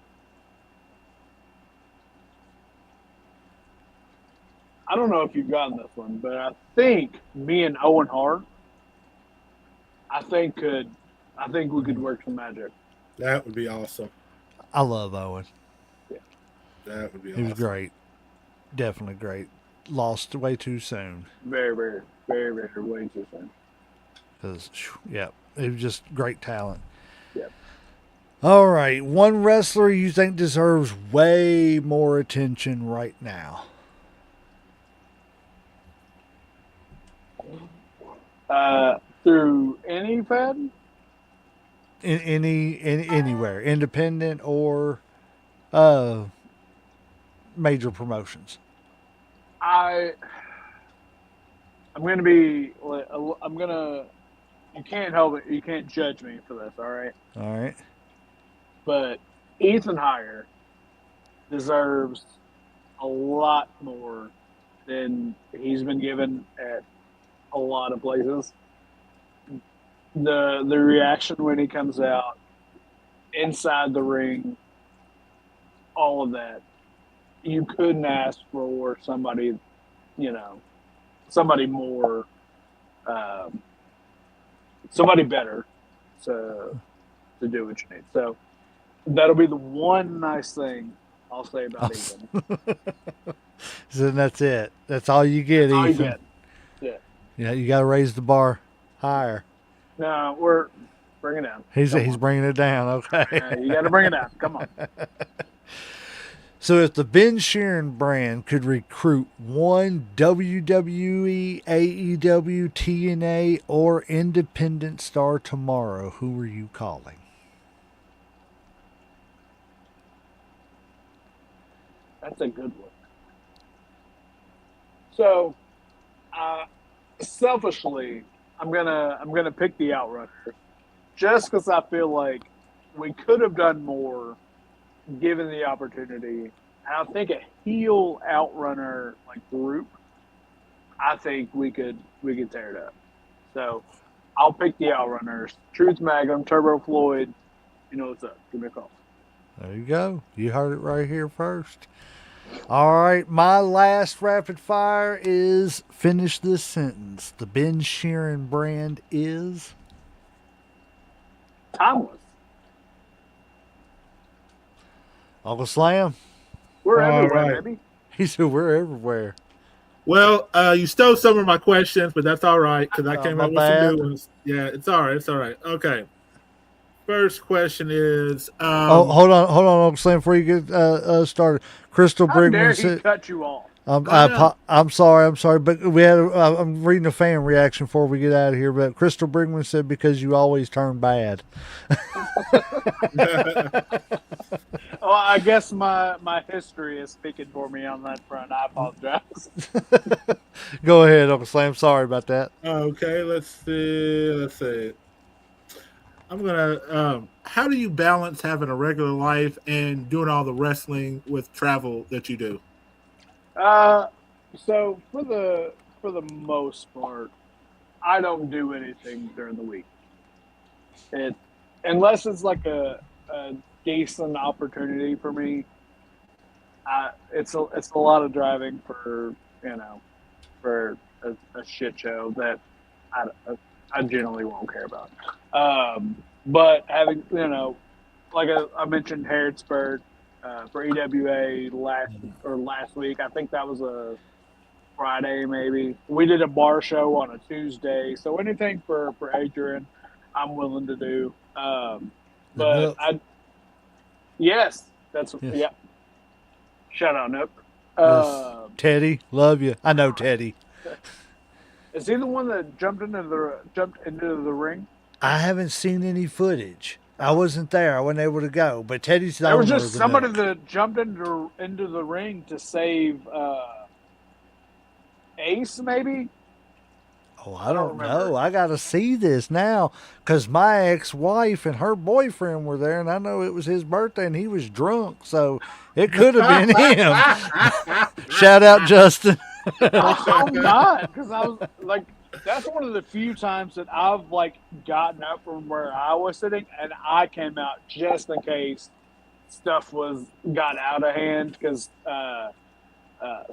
I don't know if you've gotten this one, but I think me and Owen Hart, I think we could work some magic. That would be awesome. I love Owen. Yeah. That would be awesome. He was great. Definitely great. Lost way too soon. Very, very, very, very, way too soon. Because, it was just great talent. Yeah. All right. One wrestler you think deserves way more attention right now? Through any fed? Anywhere, independent or major promotions. You can't help it. You can't judge me for this. All right. All right. But Ethan Heyer deserves a lot more than he's been given at a lot of places. The reaction when he comes out, inside the ring, all of that, you couldn't ask for somebody more, somebody better to do what you need. So that'll be the one nice thing I'll say about Ethan. So that's it. That's all you get, Ethan. Ethan. Yeah, you got to raise the bar higher. No, we're bringing it down. He's bringing it down. Okay. You got to bring it down. Come on. So if the Ben Shearin brand could recruit one WWE, AEW, TNA, or independent star tomorrow, who are you calling? That's a good one. So, selfishly, I'm gonna pick the Outrunners, just because I feel like we could have done more given the opportunity. And I think a heel Outrunner group, I think we could tear it up. So I'll pick the Outrunners. Truth Magnum, Turbo Floyd. You know what's up. Give me a call. There you go. You heard it right here first. All right, my last rapid fire is finish this sentence. The Ben Shearin brand is timeless. Uncle Slam. We're everywhere, baby. He said we're everywhere. Well, you stole some of my questions, but that's all right because I came up with some new ones. Yeah, it's all right. It's all right. Okay. First question is. Hold on, Uncle Slam, before you get started. Crystal Brigman said, cut you off. I'm sorry, but we had. I'm reading a fan reaction before we get out of here. But Crystal Brigman said, "Because you always turn bad." Well, I guess my history is speaking for me on that front. I apologize. Go ahead, Uncle Sam. Sorry about that. Okay, let's see. Let's see. I'm gonna. How do you balance having a regular life and doing all the wrestling with travel that you do? Uh, so for the most part, I don't do anything during the week. It unless it's like a decent opportunity for me. It's a lot of driving for for a shit show that I, I generally won't care about. But having like I mentioned Harrodsburg for EWA last week. I think that was a Friday maybe. We did a bar show on a Tuesday, so anything for Adrian, I'm willing to do. The But Nook. I yes, that's Yes. yeah. Shout out Nook. Yes. Um, Teddy, love you. I know Teddy. is he the one that jumped into the ring? I haven't seen any footage. I wasn't there. I wasn't able to go. But Teddy's the There was owner of just the somebody Nook. that jumped into the ring to save Ace, maybe. Oh, I I don't don't know. remember. I got to see this now because my ex wife and her boyfriend were there, and I know it was his birthday and he was drunk. So it could have been him. Shout out, Justin. I hope not, because I was like, that's one of the few times that I've like gotten up from where I was sitting, and I came out just in case stuff was got out of hand because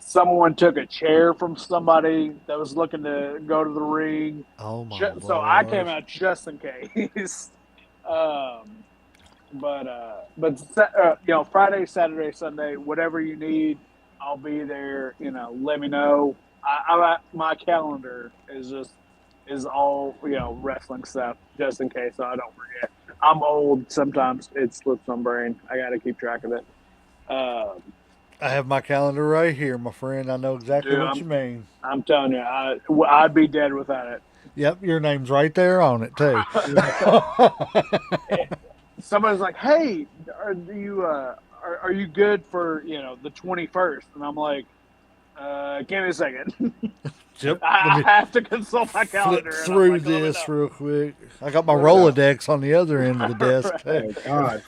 someone took a chair from somebody that was looking to go to the ring. Oh, my So I came Lord. out just in case. um, Friday, Saturday, Sunday, whatever you need, I'll be there. Let me know. My calendar is all wrestling stuff, just in case, so I don't forget. I'm old. Sometimes it slips my brain. I got to keep track of it. Um, I have my calendar right here, my friend. I know exactly Dude, what you mean. I'm telling you, I'd be dead without Yep, your name's right there on it, too. it. Somebody's like, "Hey, are you good for the 21st?" And I'm like, "Give me a second. Yep. Let I me have to consult my flip calendar." And I'm through like, "Let me this real quick. I got my Yeah. Rolodex on the other end of the know." desk, too. Oh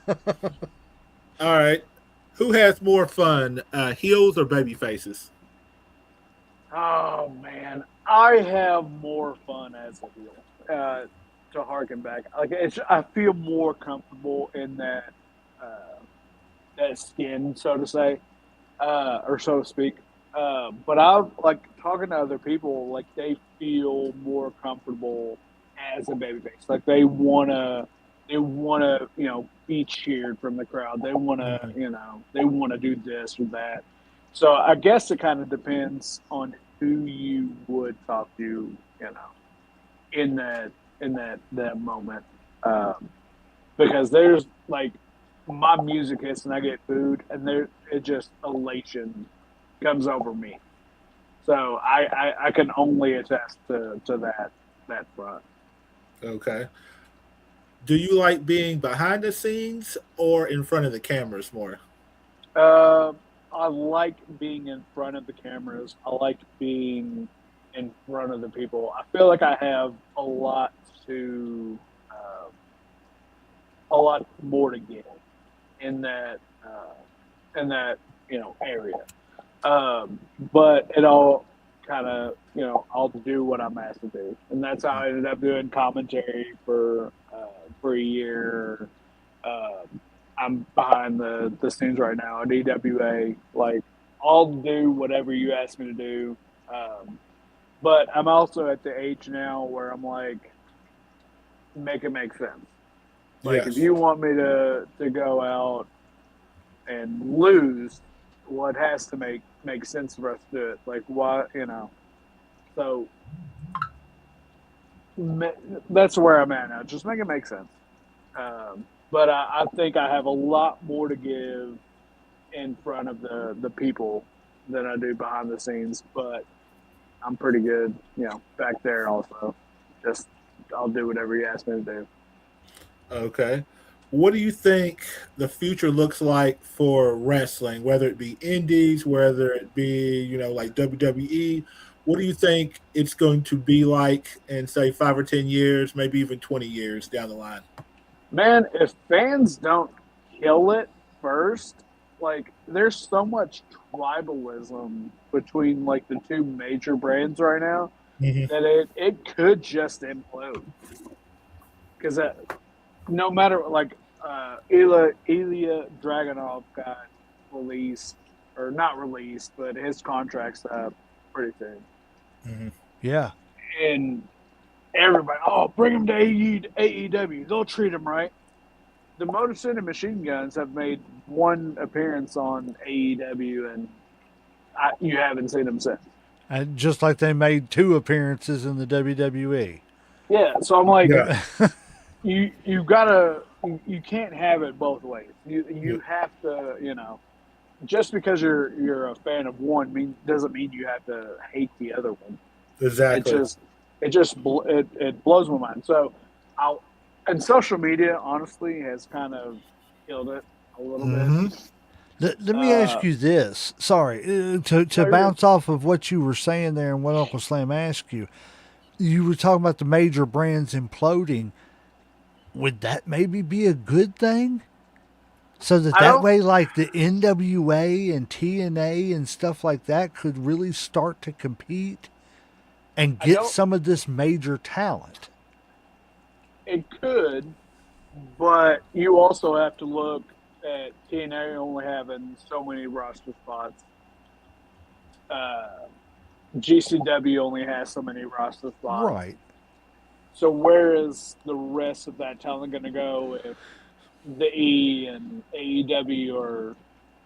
God. All right. Who has more fun, heels or baby faces? Oh man, I have more fun as a heel. To harken back, I feel more comfortable in uh, that skin, so to say, or so to speak. But I like talking to other people, like they feel more comfortable as a babyface. Like they wanna, be cheered from the crowd. Mhm. They wanna do this or that. So I guess it kind of depends on who you would talk to, in that moment. Um, because there's like my music hits and I get food, and it just elation comes over me. So I can only attest to that front. Okay. Do you like being behind the scenes or in front of the cameras more? Uh, I like being in front of the cameras. I like being in front of the people. I feel like I have to, uh, a lot more to give in that area. But it all kind of I'll do what I'm asked to do, and that's how I ended up doing commentary for a year. I'm behind the scenes right now at EWA. Like I'll do whatever you ask me to do. But I'm also at the age now where I'm like, make it make sense. Like if Yes. you want me to go out and lose, well, it has to make sense for us to do it. Like why, So that's where I'm at now. Just make it make sense. But I think I have a lot more to give in front of the people than I do behind the scenes. But I'm pretty good, back there also. Just I'll do whatever you ask me to do. Okay. what do you think the future looks like for wrestling, whether it be indies, whether it be, like WWE? What do you think it's going to be like in, say, 5 or 10 years, maybe even 20 years down the line? Man, if fans don't kill it first, like there's so much tribalism between like the two major brands right now Hmm. that it could just implode. Because no matter like Ilya Dragunov got released or not released, but his contract's up pretty soon, Hmm. Yeah. and everybody, oh, bring him to AEW, they'll treat him right. The Motor City Machine Guns have made one appearance on AEW, and you haven't seen them since. And just like they made 2 appearances in the WWE. Yeah, so I'm like, Yeah. you gotta, you can't have it both ways. You Yeah. have to, just because you're a fan of one doesn't mean you have to hate the other one. It Exactly. just it blows my mind. So I'll and social media honestly has kind of killed it a little Hmm. bit. Let me ask you this. Sorry, to No, you're good. bounce off of what you were saying there and what Uncle Slam asked you. You were talking about the major brands imploding. Would that maybe be a good thing? So that I that don't way, like the NWA and TNA and stuff like that, could really start to compete and I get don't some of this major talent. it could, but you also have to look at TNA only having so many roster spots. Uh, GCW only has so many roster spots. Right. So where is the rest of that talent going to go if the E and AEW are,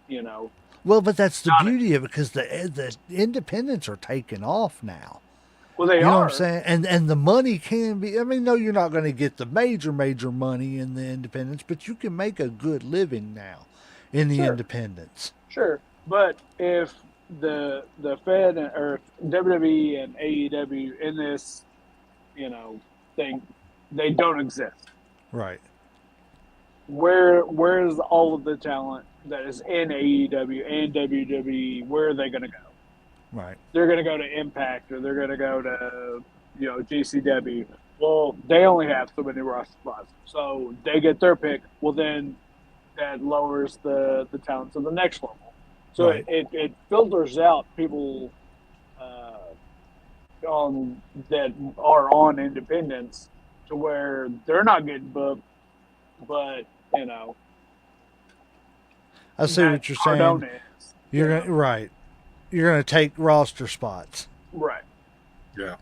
you know, Well, but that's the not it? beauty of it because the independents are taking off now. Well, they You know what I'm are. saying? And the money can be. I mean, no, you're not going to get the major money in the independents, but you can make a good living now in the Sure, independents. sure. But if the Fed or WWE and AEW in this, thing, they don't exist. Right. Where's all of the talent that is in AEW and WWE? Where are they going to go? Right. They're going to go to Impact or they're going to go to GCW. Well, they only have so many roster spots, so they get their pick. Well, then that lowers the talent to the next level. So Right. it filters out people on that are on independence to where they're not getting booked, but I see Matt what you're saying. Cardona is. You're gonna, right. You're going to take roster spots Right. Yeah.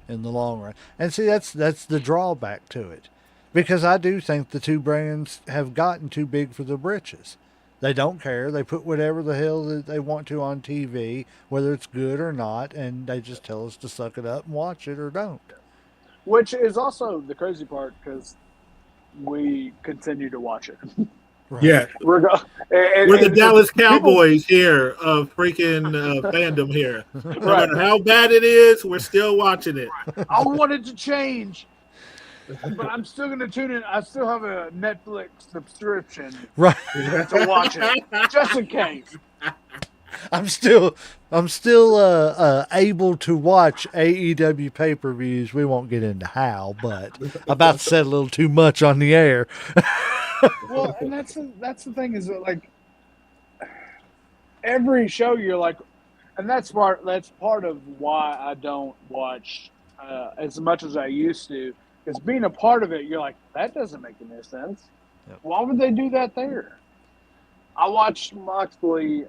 in the long run, and see that's the drawback to it, because I do think the 2 brands have gotten too big for the britches. They don't care. They put whatever the hell that they want to on TV, whether it's good or not, and they just tell us to suck it up and watch it or don't. Which is also the crazy part because we continue to watch it. Right. Yeah. We're go- We're the Dallas people Cowboys here of freaking fandom here. No right. matter how bad it is, we're still watching it. I want it to change, but I'm still going to tune in. I still have a Netflix subscription Right. to watch it just in case. I'm still able to watch AEW pay-per-views. We won't get into how, but about to said a little too much on the air. Well, and that's the thing is that, like every show you're like, and that's part of why I don't watch as much as I used to. Because being a part of it, you're like, that doesn't make any sense. Yep. Why would they do that there? I watched Moxley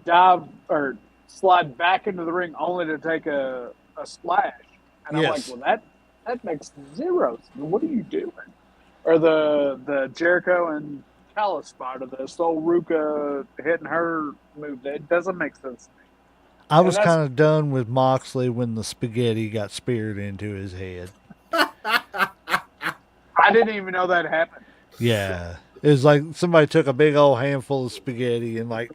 dive or slide back into the ring only to take a splash, and I'm like, Yes. well, that makes zero sense. What are you doing? Or the Jericho and Callis spot, or the Sol Ruka hitting her move, that doesn't make sense to me. I And was that's kind of done with Moxley when the spaghetti got speared into his head. I didn't even know that happened. Yeah. It was like somebody took a big old handful of spaghetti and like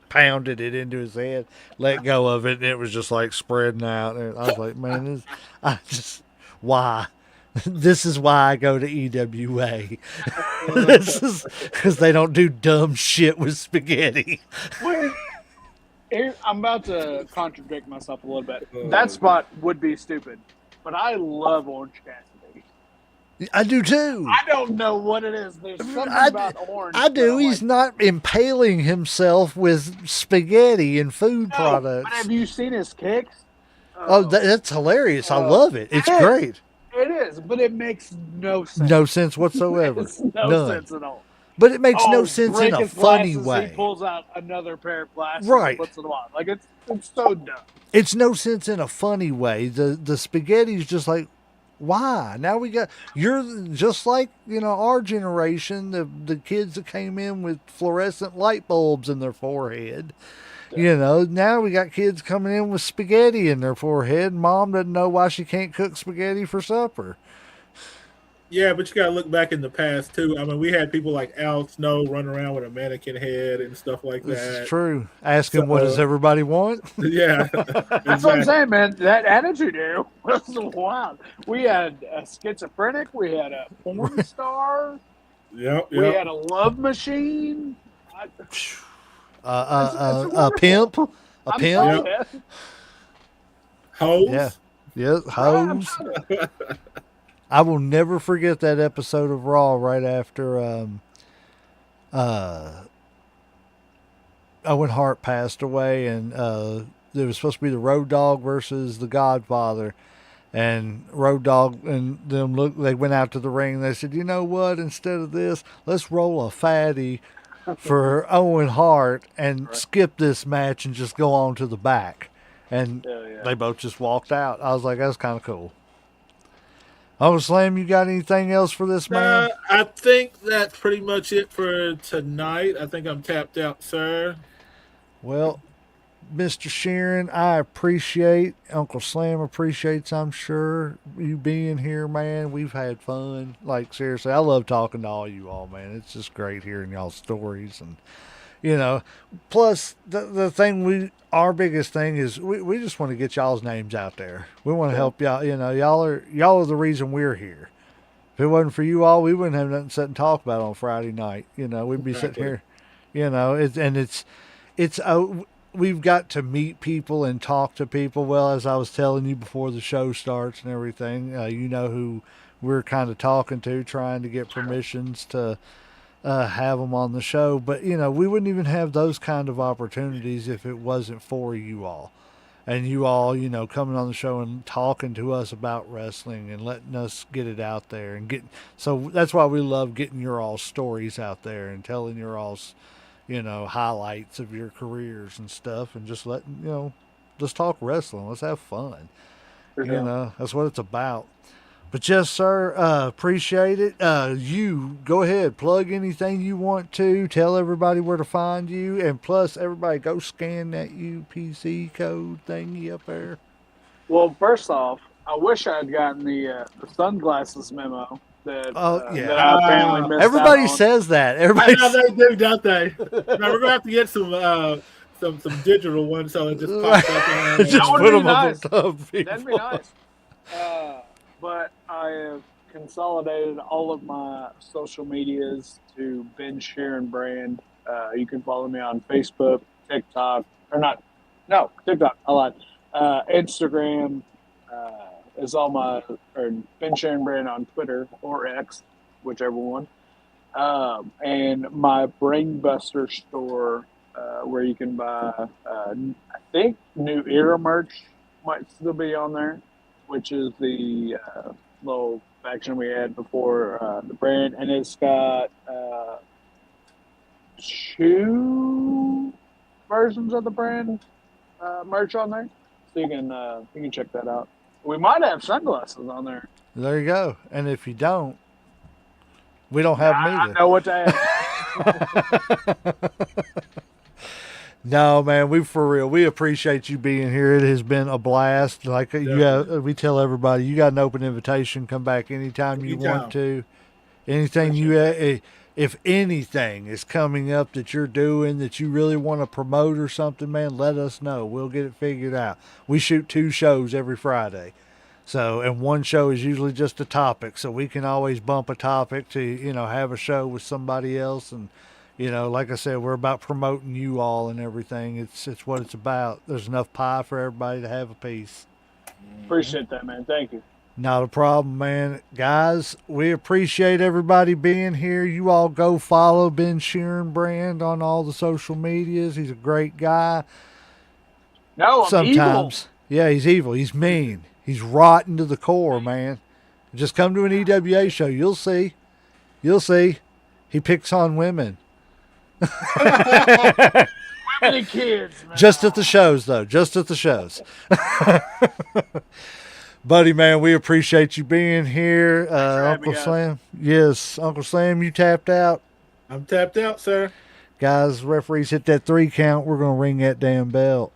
pounded it into his head, let go of it, and it was just like spreading out. And I was like, man, I just, why? This is why I go to EWA. This is because they don't do dumb shit with spaghetti. Wait, I'm about to contradict myself a little bit. That spot would be stupid, but I love Orange Cassidy. I do too. I don't know what it is. There's something about Orange. I do. that I'm He's like, not impaling himself with spaghetti and food no, products. but have you seen his kicks? Oh, that's hilarious. I love it. It's great. It is, but it makes no sense. No sense whatsoever. It's no None. sense at all. But it makes no Oh, sense break in a his funny glasses, way. He pulls out another pair of glasses Right. and puts them on. Like it's so dumb. It's no sense in a funny way. The spaghetti's just like, why? Now we got you're just like, our generation, the kids that came in with fluorescent light bulbs in their forehead. Now we got kids coming in with spaghetti in their forehead. Mom doesn't know why she can't cook spaghetti for supper. Yeah, but you gotta look back in the past too. I mean, we had people like Al Snow run around with a mannequin head and stuff like This that. is true. Asking what does everybody want? Yeah, That's what I'm saying, man. That attitude era was wild. We had a schizophrenic. We had a porn star. Yep. We had a love machine. A pimp. A pimp. Hose. Yeah, hose. I will never forget that episode of Raw right after Owen Hart passed away, and there was supposed to be the Road Dogg versus the Godfather. And Road Dogg and them they went out to the ring and they said, you know what, instead of this, let's roll a fatty for Owen Hart and skip this match and just go on to the back. And they both just walked out. I was like, that's kind of cool. Uncle Slam, you got anything else for this man? I think that's pretty much it for tonight. I think I'm tapped out, sir. Well, Mr. Shearin, I appreciate, Uncle Slam appreciates, I'm sure, you being here, man. We've had fun. Like, seriously, I love talking to all you all, man. It's just great hearing y'all's stories. And, plus the our biggest thing is we just want to get y'all's names out there. We want to help y'all. Y'all are the reason we're here. If it wasn't for you all, we wouldn't have nothing to sit and talk about on Friday night. We'd be sitting here, we've got to meet people and talk to people. Well, as I was telling you before the show starts and everything, who we're kind of talking to, trying to get permissions to have them on the show. But, we wouldn't even have those kind of opportunities if it wasn't for you all. And you all, coming on the show and talking to us about wrestling and letting us get it out there. So that's why we love getting your all stories out there and telling your all's, highlights of your careers and stuff, and just letting, let's talk wrestling. Let's have fun. That's what it's about. But yes, sir, appreciate it. You go ahead, plug anything you want to. Tell everybody where to find you, and plus, everybody go scan that UPC code thingy up there. Well, first off, I wish I had gotten the sunglasses memo that that I apparently missed. Everybody out on. says that. Everybody. I know they do, don't they? Now, we're gonna have to get some digital ones so it just pops up. Just That would put be them nice. up on top. That'd be nice. But I have consolidated all of my social medias to Ben Shearin Brand. You can follow me on Facebook, TikTok, TikTok, I lied. Instagram is all or Ben Shearin Brand on Twitter or X, whichever one. And my Brainbuster store, where you can buy, I think, New Era merch might still be on there, which is the little faction we had before the brand, and it's got 2 versions of the brand merch on there, so you can check that out. We might have sunglasses on there. There you go. And if you don't, we don't have them either. I know what to ask. No, man, we appreciate you being here. It has been a blast. Like we tell everybody, you got an open invitation. Come back anytime you want to. Anything if anything is coming up that you're doing that you really want to promote or something, man, let us know. We'll get it figured out. We shoot 2 shows every Friday. So, and one show is usually just a topic, so we can always bump a topic to, have a show with somebody else. And, like I said, we're about promoting you all and everything. It's what it's about. There's enough pie for everybody to have a piece. Appreciate that, man. Thank you. Not a problem, man. Guys, we appreciate everybody being here. You all go follow Ben Shearin Brand on all the social medias. He's a great guy. No, I'm Sometimes. evil. Yeah, he's evil. He's mean. He's rotten to the core, man. Just come to an EWA show. You'll see. You'll see. He picks on women. Women and kids, man. Just at the shows, though. Just at the shows. Buddy, man, we appreciate you being here. Uncle Slam. Yes, Uncle Slam, you tapped out. I'm tapped out, sir. Guys, referees hit that 3 count. We're going to ring that damn bell.